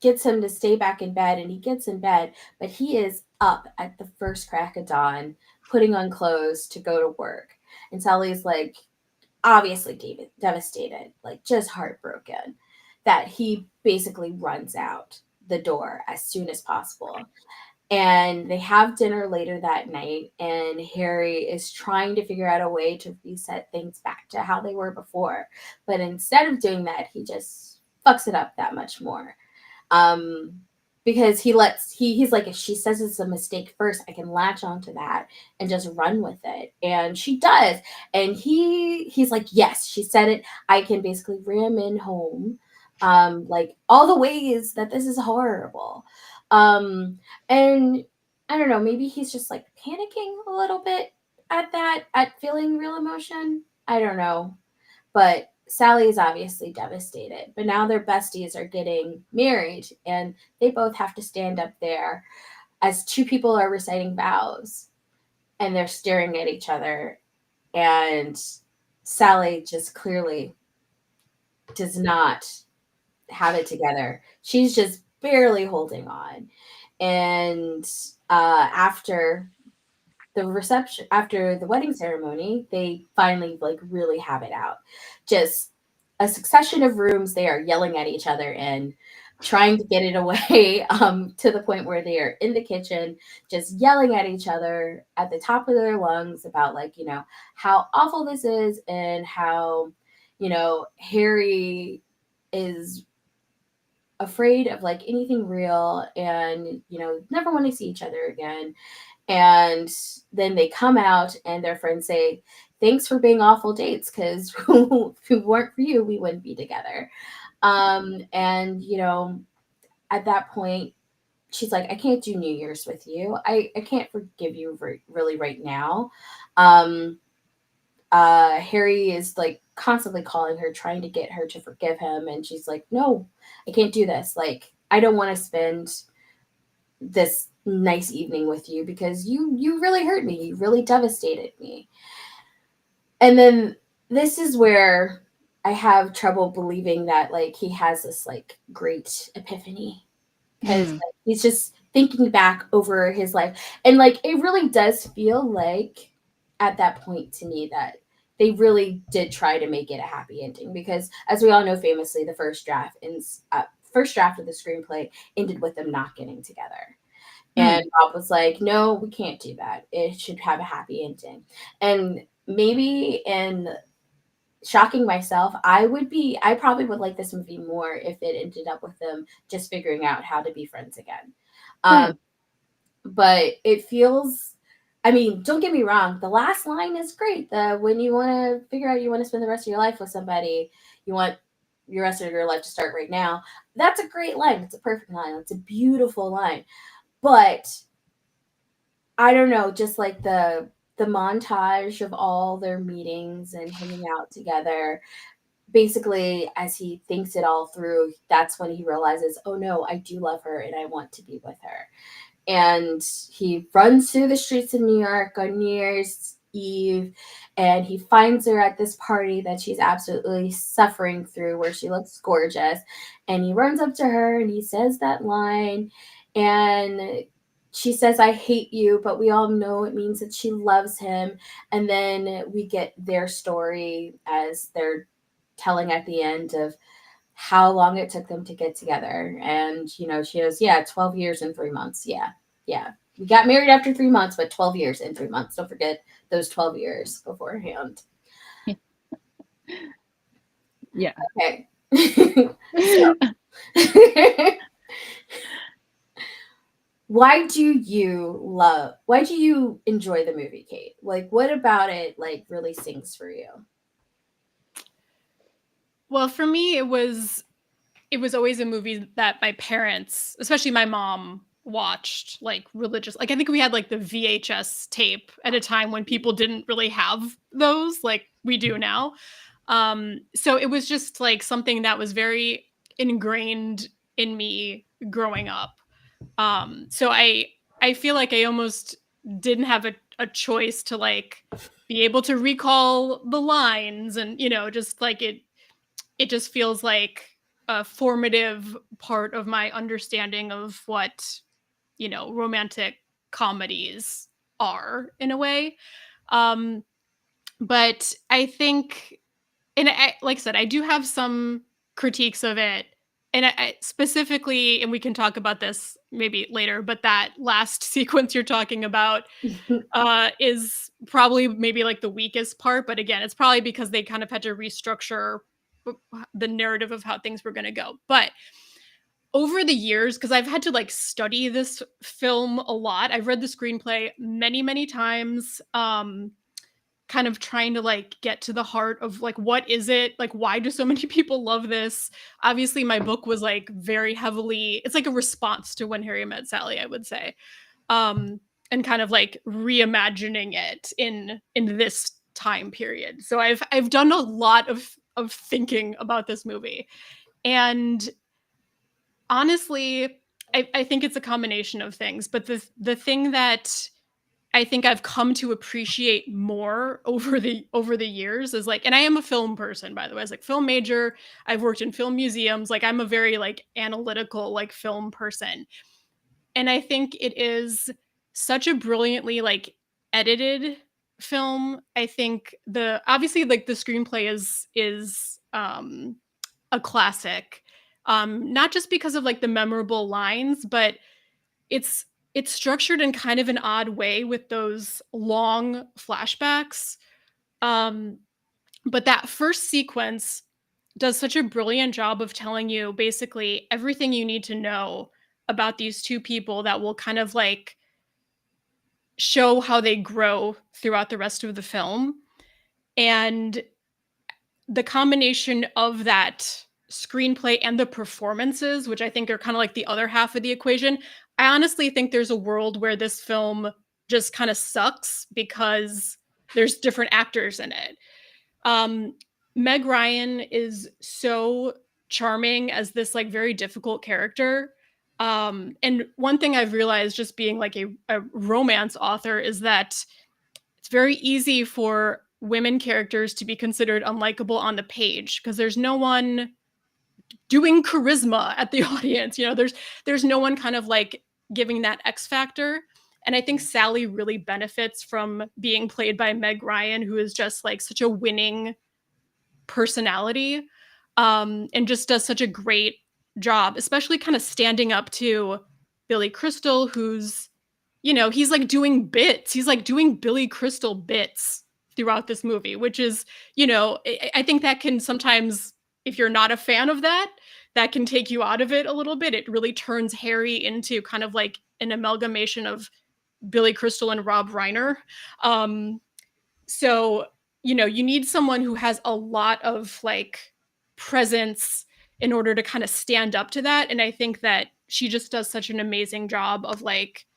gets him to stay back in bed, and he gets in bed, but he is up at the first crack of dawn, putting on clothes to go to work. And Sally's like, obviously devastated, like just heartbroken, that he basically runs out the door as soon as possible. And they have dinner later that night, and Harry is trying to figure out a way to reset things back to how they were before. But instead of doing that, he just fucks it up that much more. um because he's like, if she says it's a mistake first, I can latch onto that and just run with it. And she does. And he's like, yes, she said it. I can basically ram in home, like all the ways that this is horrible. And I don't know, maybe he's just like panicking a little bit at feeling real emotion. I don't know. But Sally is obviously devastated. But now their besties are getting married, and they both have to stand up there as two people are reciting vows, and they're staring at each other. And Sally just clearly does not have it together. She's just barely holding on. And after the reception, after the wedding ceremony, they finally like really have it out. Just a succession of rooms they are yelling at each other in, trying to get it away, to the point where they are in the kitchen just yelling at each other at the top of their lungs about, like, how awful this is, and how, Harry is afraid of like anything real, and never want to see each other again. And then they come out and their friends say, thanks for being awful dates, because if it weren't for you, we wouldn't be together. And at that point, she's like, I can't do New Year's with you. I can't forgive you really right now. um Harry is like constantly calling her, trying to get her to forgive him, and she's like, no, I can't do this. Like, I don't want to spend this nice evening with you, because you really hurt me, you really devastated me. And then this is where I have trouble believing that like he has this like great epiphany, because Mm. like, he's just thinking back over his life, and like it really does feel like at that point to me that they really did try to make it a happy ending, because as we all know, famously, the first draft of the screenplay ended with them not getting together. Mm. And Bob was like, no, we can't do that. It should have a happy ending. And maybe in shocking myself, I probably would like this movie more if it ended up with them just figuring out how to be friends again. Um, Mm. but it feels, I mean, don't get me wrong, the last line is great. The when you want to figure out you want to spend the rest of your life with somebody, you want your rest of your life to start right now. That's a great line. It's a perfect line. It's a beautiful line. But I don't know, just like the montage of all their meetings and hanging out together. Basically, as he thinks it all through, that's when he realizes, oh no, I do love her and I want to be with her. And he runs through the streets of New York on New Year's Eve, and he finds her at this party that she's absolutely suffering through, where she looks gorgeous. And he runs up to her and he says that line, and she says, I hate you, but we all know it means that she loves him. And then we get their story as they're telling at the end of how long it took them to get together. And, she goes, yeah, 12 years and 3 months. Yeah. Yeah. We got married after 3 months, but 12 years and 3 months. Don't forget those 12 years beforehand. Yeah. Okay. So, why do you enjoy the movie, Kate? Like, what about it, like, really sings for you? Well, for me, it was always a movie that my parents, especially my mom, watched like religious. Like I think we had like the VHS tape at a time when people didn't really have those like we do now. So it was just like something that was very ingrained in me growing up. So I feel like I almost didn't have a choice to like be able to recall the lines, and just like it just feels like a formative part of my understanding of what romantic comedies are in a way. um but I think, and like I said, I do have some critiques of it, and I specifically, and we can talk about this maybe later, but that last sequence you're talking about is probably maybe like the weakest part. But again, it's probably because they kind of had to restructure the narrative of how things were going to go. But over the years, because I've had to like study this film a lot, I've read the screenplay many, many times. Kind of trying to like get to the heart of like what is it, like why do so many people love this. Obviously my book was like very heavily, it's like a response to When Harry Met Sally, I would say. um and kind of like reimagining it in this time period. So I've done a lot of thinking about this movie. And honestly, I think it's a combination of things, but the thing that I think I've come to appreciate more over the years is like, and I am a film person, by the way. I was like film major. I've worked in film museums. Like I'm a very like analytical like film person. And I think it is such a brilliantly like edited film. I think the obviously like the screenplay is a classic. Not just because of like the memorable lines, but it's it's structured in kind of an odd way with those long flashbacks. Um, but that first sequence does such a brilliant job of telling you basically everything you need to know about these two people that will kind of like show how they grow throughout the rest of the film. And the combination of that screenplay and the performances, which I think are kind of like the other half of the equation, I honestly think there's a world where this film just kind of sucks because there's different actors in it. Um, Meg Ryan is so charming as this like very difficult character. And one thing I've realized just being like a romance author is that it's very easy for women characters to be considered unlikable on the page because there's no one doing charisma at the audience. You know, there's no one kind of like giving that X factor. And I think Sally really benefits from being played by Meg Ryan, who is just like such a winning personality, and just does such a great job, especially kind of standing up to Billy Crystal, who's, you know, he's like doing bits. He's like doing Billy Crystal bits throughout this movie, which is, you know, I think that can sometimes, if you're not a fan of that, that can take you out of it a little bit. It really turns Harry into kind of like an amalgamation of Billy Crystal and Rob Reiner. Um, so, you know, you need someone who has a lot of like presence in order to kind of stand up to that. And I think that she just does such an amazing job of like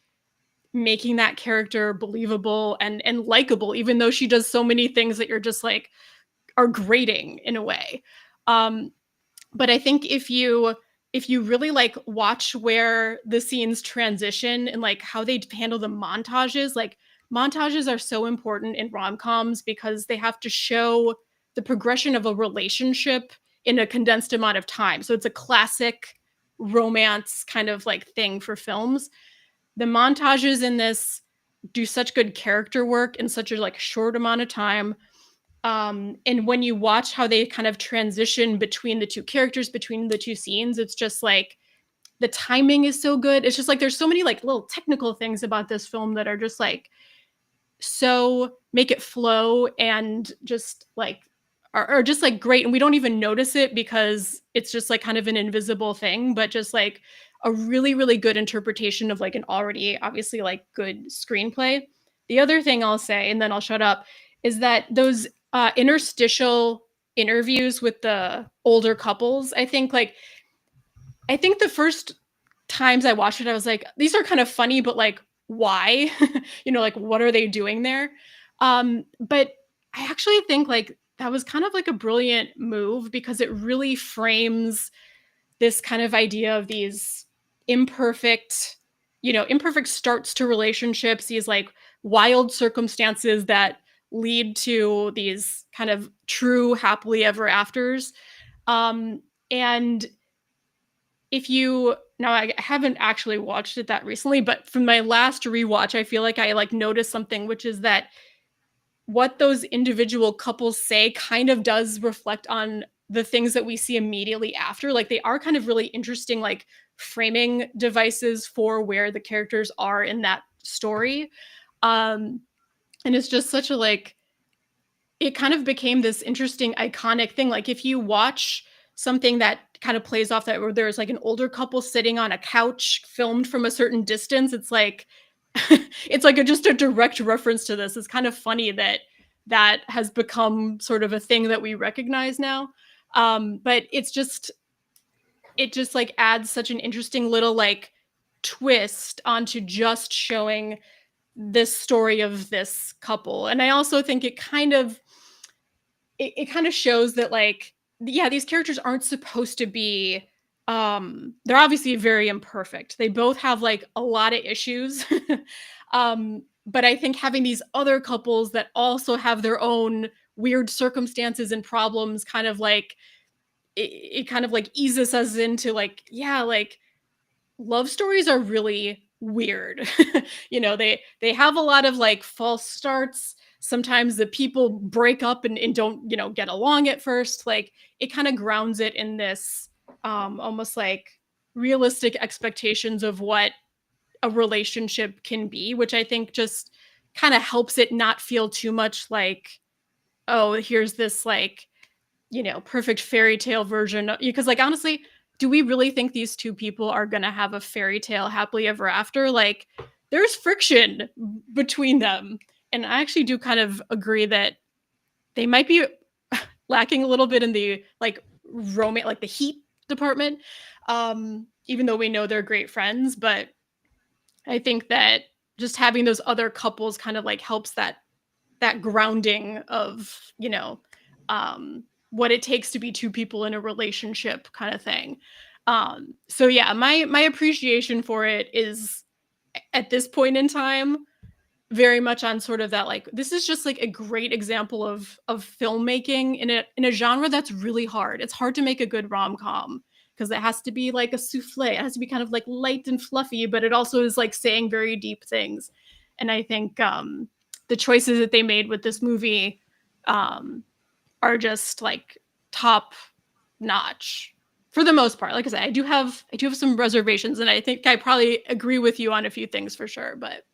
making that character believable and likable, even though she does so many things that you're just like are grating in a way. Um, but I think if you really like watch where the scenes transition and like how they handle the montages, like montages are so important in rom-coms because they have to show the progression of a relationship in a condensed amount of time. So it's a classic romance kind of like thing for films. The montages in this do such good character work in such a like short amount of time. And when you watch how they kind of transition between the two characters, between the two scenes, it's just like the timing is so good. It's just like there's so many like little technical things about this film that are just like so make it flow and just like are just like great, and we don't even notice it because it's just like kind of an invisible thing, but just like a really really good interpretation of like an already obviously like good screenplay. The other thing I'll say, and then I'll shut up, is that those interstitial interviews with the older couples, I think the first times I watched it, I was like, these are kind of funny, but like, why? You know, like, what are they doing there? But I actually think like that was kind of like a brilliant move because it really frames this kind of idea of these imperfect, you know, imperfect starts to relationships, these like wild circumstances that lead to these kind of true happily ever afters. And if you now I haven't actually watched it that recently, but from my last rewatch, I feel like I like noticed something, which is that what those individual couples say kind of does reflect on the things that we see immediately after. Like they are kind of really interesting, like framing devices for where the characters are in that story. Um, and it's just such a like it kind of became this interesting iconic thing. Like if you watch something that kind of plays off that where there's like an older couple sitting on a couch filmed from a certain distance, it's like it's like just a direct reference to this. It's kind of funny that that has become sort of a thing that we recognize now. But it just like adds such an interesting little like twist onto just showing this story of this couple. And I also think it kind of shows that like yeah, these characters aren't supposed to be they're obviously very imperfect. They both have like a lot of issues. but I think having these other couples that also have their own weird circumstances and problems kind of like it kind of like eases us into like, yeah, like love stories are really weird. They have a lot of like false starts. Sometimes the people break up and don't, get along at first. Like it kind of grounds it in this almost like realistic expectations of what a relationship can be, which I think just kind of helps it not feel too much like, oh, here's this like, perfect fairy tale version. Because, like, honestly, do we really think these two people are going to have a fairy tale happily ever after? Like, there's friction between them. And I actually do kind of agree that they might be lacking a little bit in the like romance, like the heat department. Even though we know they're great friends, but I think that just having those other couples kind of like helps that grounding of, what it takes to be two people in a relationship kind of thing. So yeah, my appreciation for it is at this point in time very much on sort of that like this is just like a great example of filmmaking in a genre that's really hard. It's hard to make a good rom-com because it has to be like a souffle. It has to be kind of like light and fluffy, but it also is like saying very deep things. And I think the choices that they made with this movie um, are just like top notch for the most part. Like I said, I do have some reservations, and I think I probably agree with you on a few things for sure, but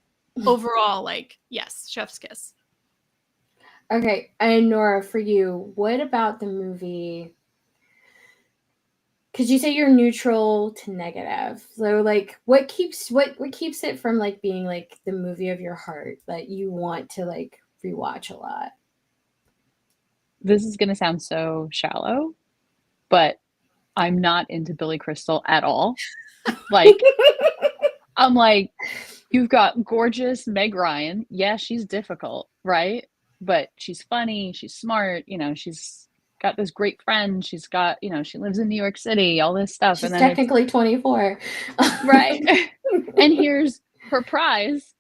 overall, like, yes, chef's kiss. Okay, and Nora, for you, what about the movie? Because you say you're neutral to negative, so like, what keeps it from like being like the movie of your heart that you want to like rewatch a lot? This is gonna sound so shallow, but I'm not into Billy Crystal at all. Like, I'm like, you've got gorgeous Meg Ryan. Yeah, she's difficult, right? But she's funny, she's smart, she's got this great friend, she's got, she lives in New York City, all this stuff. And She's then it's technically 24. right. And here's her prize,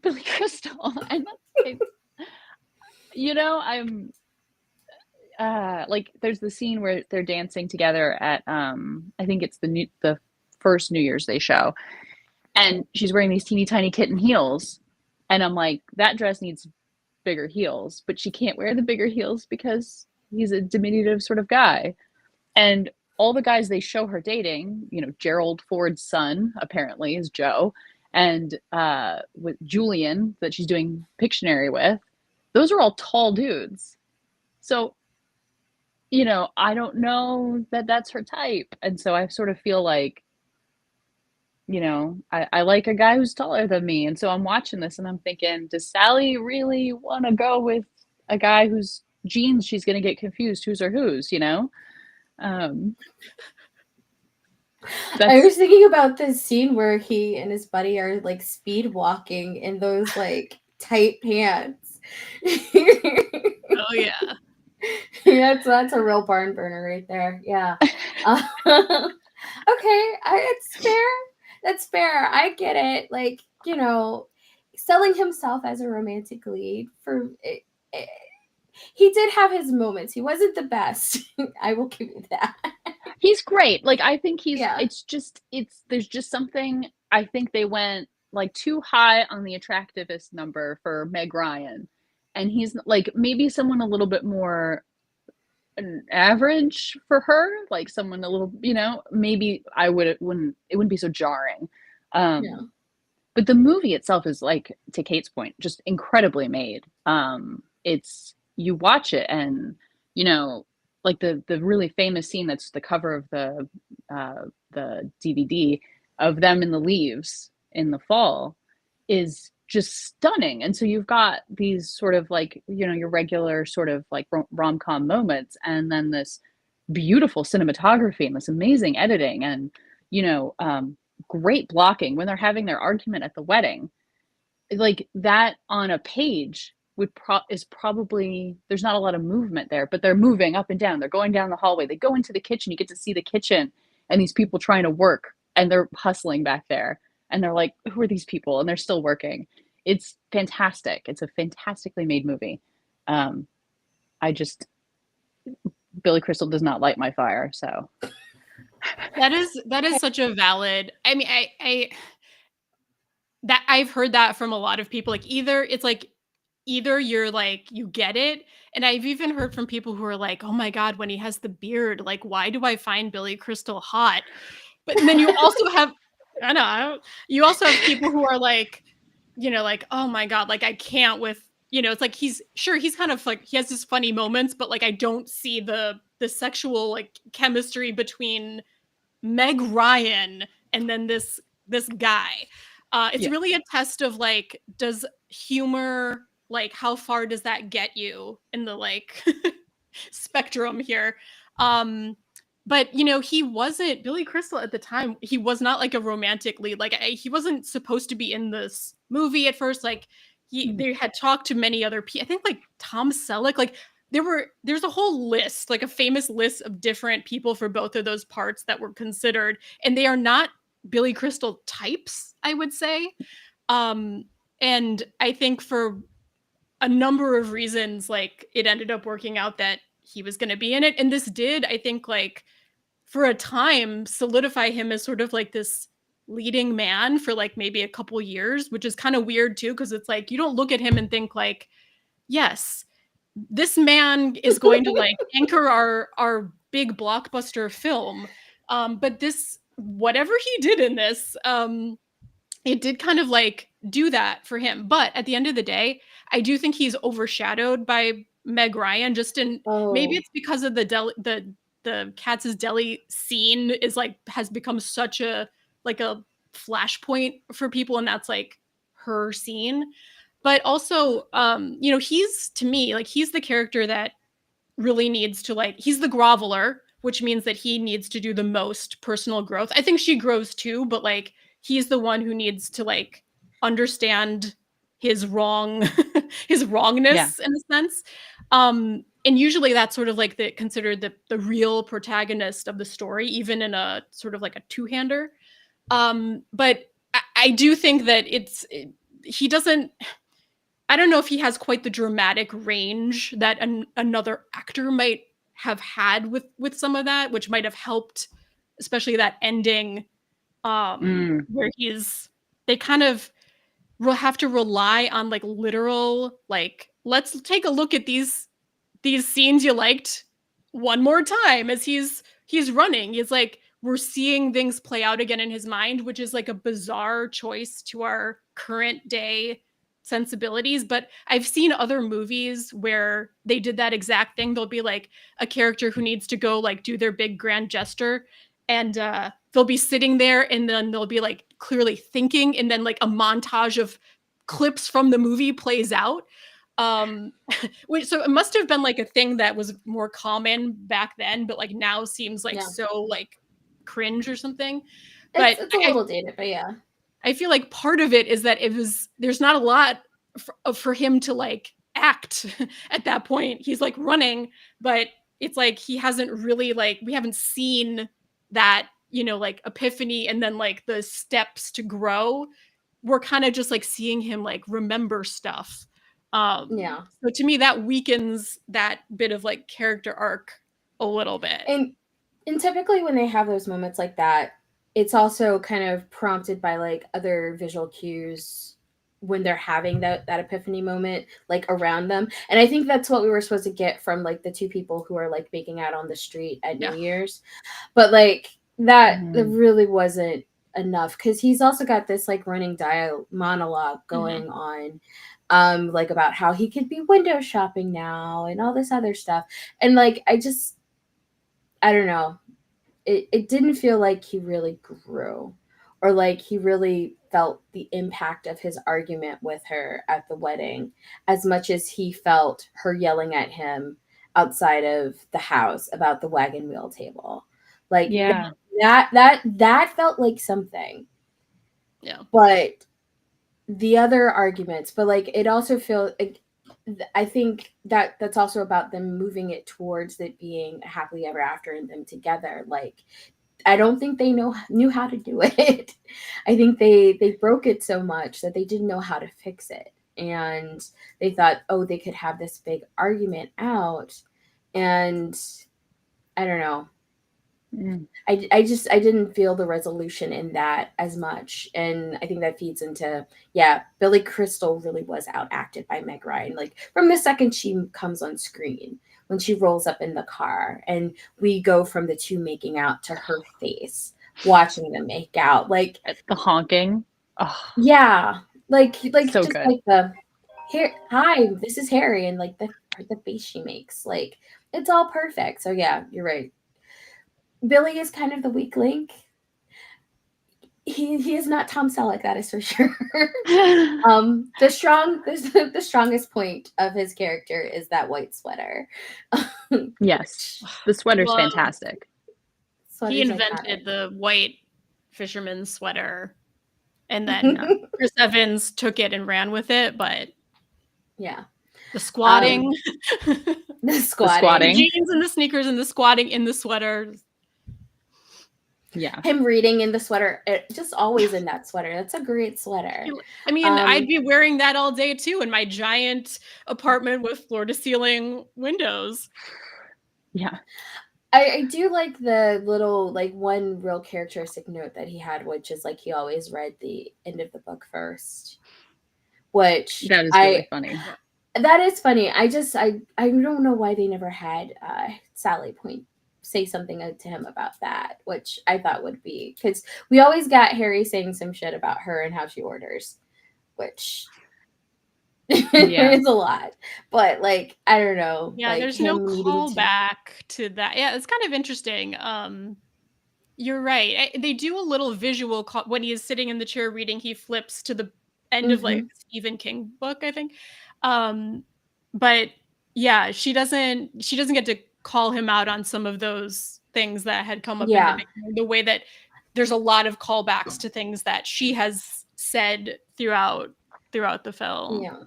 Billy Crystal. And it, I'm like there's the scene where they're dancing together at I think it's the first New Year's they show. And she's wearing these teeny tiny kitten heels. And I'm like, that dress needs bigger heels, but she can't wear the bigger heels because he's a diminutive sort of guy. And all the guys they show her dating, Gerald Ford's son apparently is Joe, and with Julian that she's doing Pictionary with, those are all tall dudes. So, I don't know that that's her type. And so I sort of feel like, I like a guy who's taller than me. And so I'm watching this and I'm thinking, does Sally really want to go with a guy whose jeans she's going to get confused whose are whose? Um, I that's was thinking about this scene where he and his buddy are like speed walking in those like tight pants. Oh yeah. That's a real barn burner right there. Yeah. Okay, it's fair. That's fair. I get it. Like, selling himself as a romantic lead for it, he did have his moments. He wasn't the best. I will give you that. he's great. Like I think Yeah. there's just something. I think they went like too high on the attractivist number for Meg Ryan. And he's like maybe someone a little bit more an average for her, like someone a little, maybe it wouldn't be so jarring. Yeah. But the movie itself is like, to Kate's point, just incredibly made. It's you watch it and like the really famous scene that's the cover of the DVD of them in the leaves in the fall is just stunning. And so you've got these sort of like, your regular sort of like rom-com moments, and then this beautiful cinematography and this amazing editing and, you know, um, great blocking when they're having their argument at the wedding. Like that on a page is probably there's not a lot of movement there, but they're moving up and down. They're going down the hallway. They go into the kitchen. You get to see the kitchen and these people trying to work and they're hustling back there. And they're like, who are these people? And they're still working. it's fantastic. It's a fantastically made movie. Um, I just Billy Crystal does not light my fire, so That is such a valid. I mean, I that I've heard that from a lot of people. Like either it's like either you're like you get it, and I've even heard from people who are like, "Oh my god, when he has the beard, like why do I find Billy Crystal hot?" But then you also have I know, you also have people who are like, like, "Oh my god, like I can't with." It's like he's kind of like he has his funny moments, but like I don't see the sexual like chemistry between Meg Ryan and then this guy. It's yeah. really a test of like, does humor like how far does that get you in the like spectrum here? Um, but he wasn't Billy Crystal at the time. He was not like a romantic lead. Like he wasn't supposed to be in this movie at first. Like Mhm. they had talked to many other people. I think like Tom Selleck. Like there's a whole list, like a famous list of different people for both of those parts that were considered, and they are not Billy Crystal types, I would say. Um, and I think for a number of reasons, like it ended up working out that he was going to be in it. And this did, I think, like for a time, solidify him as sort of like this leading man for like maybe a couple years, which is kind of weird too, because it's like you don't look at him and think like, yes, this man is going to like anchor our big blockbuster film. But this whatever he did in this, it did kind of like do that for him. But at the end of the day, I do think he's overshadowed by Meg Ryan. Just in maybe Oh, it's because of the Katz's Deli scene is like has become such a like a flashpoint for people, and that's like her scene. But also, he's to me like he's the character that really needs to like he's the groveler, which means that he needs to do the most personal growth. I think she grows too, but like he's the one who needs to like understand his wrong his Yeah. wrongness in a sense. And usually that's sort of like the considered the real protagonist of the story, even in a sort of like a two-hander. But I do think that he doesn't I don't know if he has quite the dramatic range that another actor might have had with some of that, which might have helped, especially that ending, Mm. where they kind of will have to rely on like literal, like let's take a look at these scenes you liked one more time as he's running. He's like we're seeing things play out again in his mind, which is like a bizarre choice to our current day sensibilities. But I've seen other movies where they did that exact thing. There'll be like a character who needs to go like do their big grand gesture, and they'll be sitting there and then they'll be like clearly thinking, and then like a montage of clips from the movie plays out. um which so it must have been like a thing that was more common back then, but like now seems like yeah. so like cringe or something. It's But it's a little dated, but yeah. I feel like part of it is that there's not a lot for him to like act at that point. He's like running, but it's like he hasn't really like we haven't seen that like epiphany and then like the steps to grow. We're kind of just like seeing him like remember stuff. Yeah. So to me that weakens that bit of like character arc a little bit. And and typically when they have those moments like that, it's also kind of prompted by like other visual cues when they're having that epiphany moment like around them. And I think that's what we were supposed to get from like the two people who are like making out on the street at New Yeah. Year's. But like that Mhm. really wasn't enough because he's also got this like running monologue Mhm. going on, like about how he could be window shopping now and all this other stuff. And like I don't know, it didn't feel like he really grew or like he really felt the impact of his argument with her at the wedding as much as he felt her yelling at him outside of the house about the wagon wheel table. Like Yeah. that felt like something. Yeah. But the other arguments, but like it also feels like, I think that's also about them moving it towards it being a happily ever after and them together. Like I don't think they knew how to do it. I think they broke it so much that they didn't know how to fix it. And they thought, oh, they could have this big argument out. And I don't know. Mm. I didn't feel the resolution in that as much. And I think that feeds into, yeah, Billy Crystal really was outacted by Meg Ryan. Like from the second she comes on screen, when she rolls up in the car and we go from the two making out to her face, watching them make out. Like, The honking. Oh, yeah, like so just good. like the here, hi, this is Harry, and like the face she makes, like it's all perfect. So yeah, you're right. Billy is kind of the weak link. He is not Tom Selleck, that is for sure. The strongest point of his character is that white sweater. Yes. The sweater's Well, fantastic. he Sweater's iconic. invented the white fisherman's sweater, and then Yeah. Chris Evans took it and ran with it. But Yeah. the squatting, The The squatting. squatting. jeans and the sneakers and the squatting in the sweater. Yeah. Him reading in the sweater, just always in that sweater. That's a great sweater. I mean, I'd be wearing that all day too in my giant apartment with floor to ceiling windows. Yeah. I do like the little, like, one real characteristic note that he had, which is like he always read the end of the book first. Which That is really funny. that is funny. I don't know why they never had Sally Point say something to him about that, which I thought would be, because we always got Harry saying some shit about her and how she orders, which Yeah. is a lot. But like, I don't know. Yeah, like there's no him needing to. callback to that. Yeah, it's kind of interesting. You're right. They do a little visual when he is sitting in the chair reading. He flips to the end of like Stephen King book, I think. But yeah, she doesn't get to call him out on some of those things that had come up in the Yeah. beginning. The way that there's a lot of callbacks to things that she has said throughout the film. Yeah.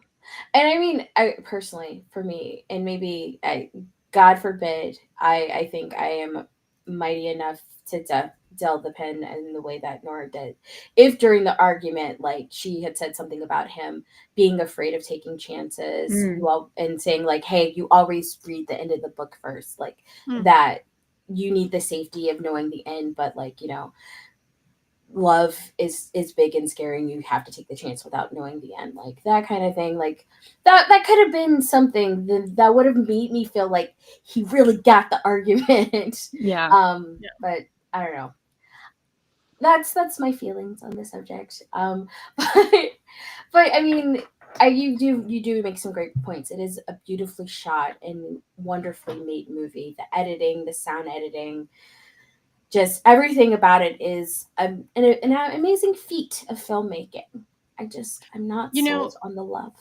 And I mean, I personally, for me, and maybe God forbid, I think I am mighty enough to delve the pen in the way that Nora did. If during the argument, like she had said something about him being afraid of taking chances, and saying like, "Hey, you always read the end of the book first, like that. You need the safety of knowing the end, but like love is big and scary, and you have to take the chance without knowing the end," like that kind of thing. Like that could have been something that would have made me feel like he really got the argument. Yeah. But I don't know. That's my feelings on the subject. But I mean, you do make some great points. It is a beautifully shot and wonderfully made movie. The editing, the sound editing, just everything about it is an amazing feat of filmmaking. I'm not sold on the love.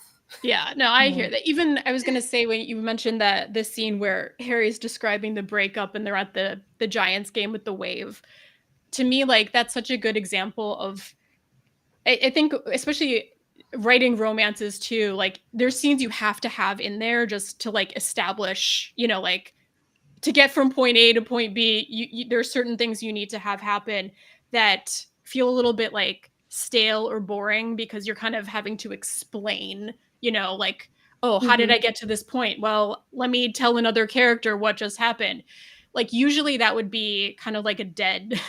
Yeah, no, I hear that. Even I was gonna say, when you mentioned that the scene where Harry's describing the breakup and they're at the Giants game with the wave, to me, like that's such a good example of, I think, especially writing romances too, like there's scenes you have to have in there just to like establish, like to get from point A to point B, there's certain things you need to have happen that feel a little bit like stale or boring because you're kind of having to explain, like, oh, how did I get to this point? Well, let me tell another character what just happened. Like usually that would be kind of like a dead,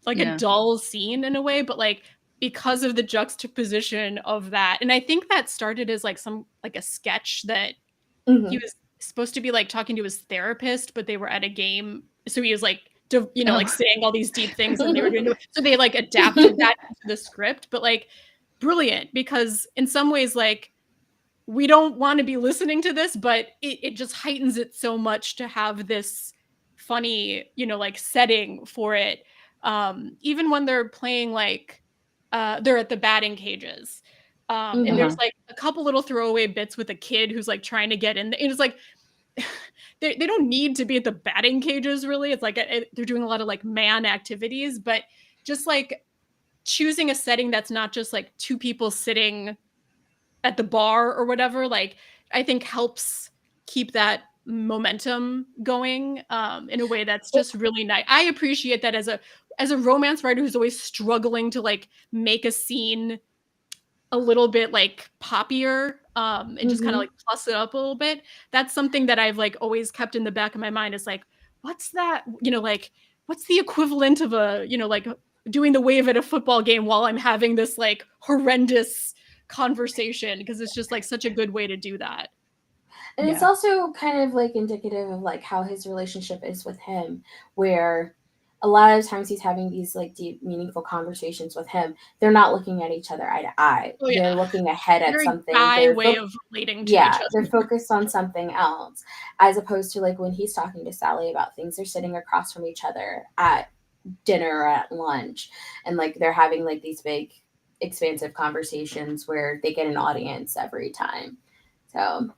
like a dull scene in a way, but like because of the juxtaposition of that, and I think that started as like a sketch that he was supposed to be like talking to his therapist, but they were at a game, so he was like like saying all these deep things, and they were doing so they like adapted that into the script. But like brilliant, because in some ways like we don't want to be listening to this, but it just heightens it so much to have this funny like setting for it. Even when they're playing like they're at the batting cages, and there's like a couple little throwaway bits with a kid who's like trying to get in. It's like they don't need to be at the batting cages, really. It's like they're doing a lot of like man activities, but just like choosing a setting that's not just like two people sitting at the bar or whatever, like I think helps keep that momentum going in a way that's just really nice. I appreciate that as a romance writer who's always struggling to like make a scene a little bit like poppier and just kind of Mm-hmm. like plus it up a little bit. That's something that I've like always kept in the back of my mind is like, what's that, like what's the equivalent of a, like doing the wave at a football game while I'm having this like horrendous conversation, because it's just like such a good way to do that. And it's Yeah. also kind of like indicative of like how his relationship is with him, where a lot of times he's having these like deep, meaningful conversations with him. They're not looking at each other eye to eye. Oh They're yeah. looking ahead at Very something. guy way of relating to each Yeah, they're other. focused on something else, as opposed to like when he's talking to Sally about things. They're sitting across from each other at dinner or at lunch, and like they're having like these big, expansive conversations where they get an audience every time. So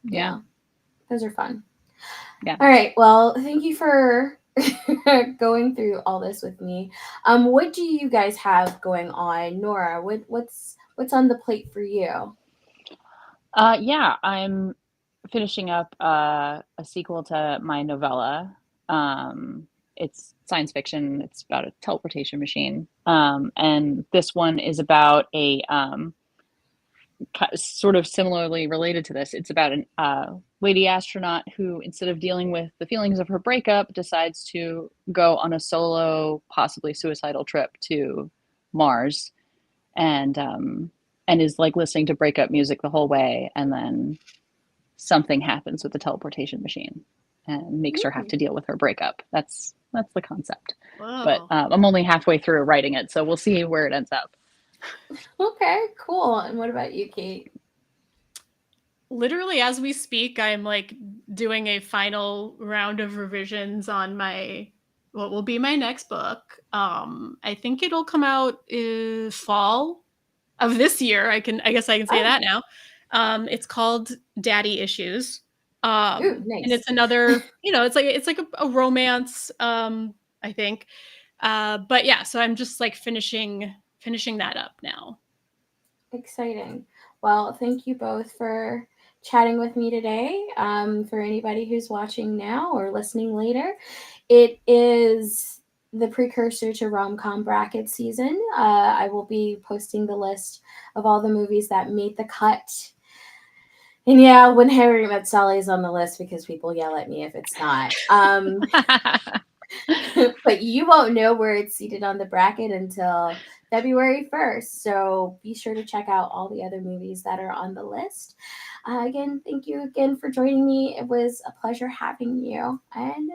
Yeah. yeah, those are fun. Yeah. All right. Well, thank you for going through all this with me. What do you guys have going on, Nora? What's on the plate for you? Yeah, I'm finishing up a sequel to my novella. It's science fiction. It's about a teleportation machine. And this one is about a sort of similarly related to this. It's about an lady astronaut who, instead of dealing with the feelings of her breakup, decides to go on a solo, possibly suicidal trip to Mars, and is like listening to breakup music the whole way, and then something happens with the teleportation machine and makes her have Mm, to deal with her breakup. That's the concept. But Whoa. I'm only halfway through writing it, so we'll see where it ends up. okay, cool. And what about you, Kate? Literally as we speak, I'm like doing a final round of revisions on my what will be my next book. I think it'll come out fall of this year. I guess I can say Oh, that now. It's called Daddy Issues. ooh, And nice. it's another, it's like a romance, I think. But yeah, so I'm just like finishing that up now. Exciting. Well, thank you both for chatting with me today. For anybody who's watching now or listening later, it is the precursor to rom-com bracket season. I will be posting the list of all the movies that made the cut. And yeah, when Harry Met Sally is on the list because people yell at me if it's not. But you won't know where it's seated on the bracket until February 1st. So be sure to check out all the other movies that are on the list. Again, thank you again for joining me. It was a pleasure having you. And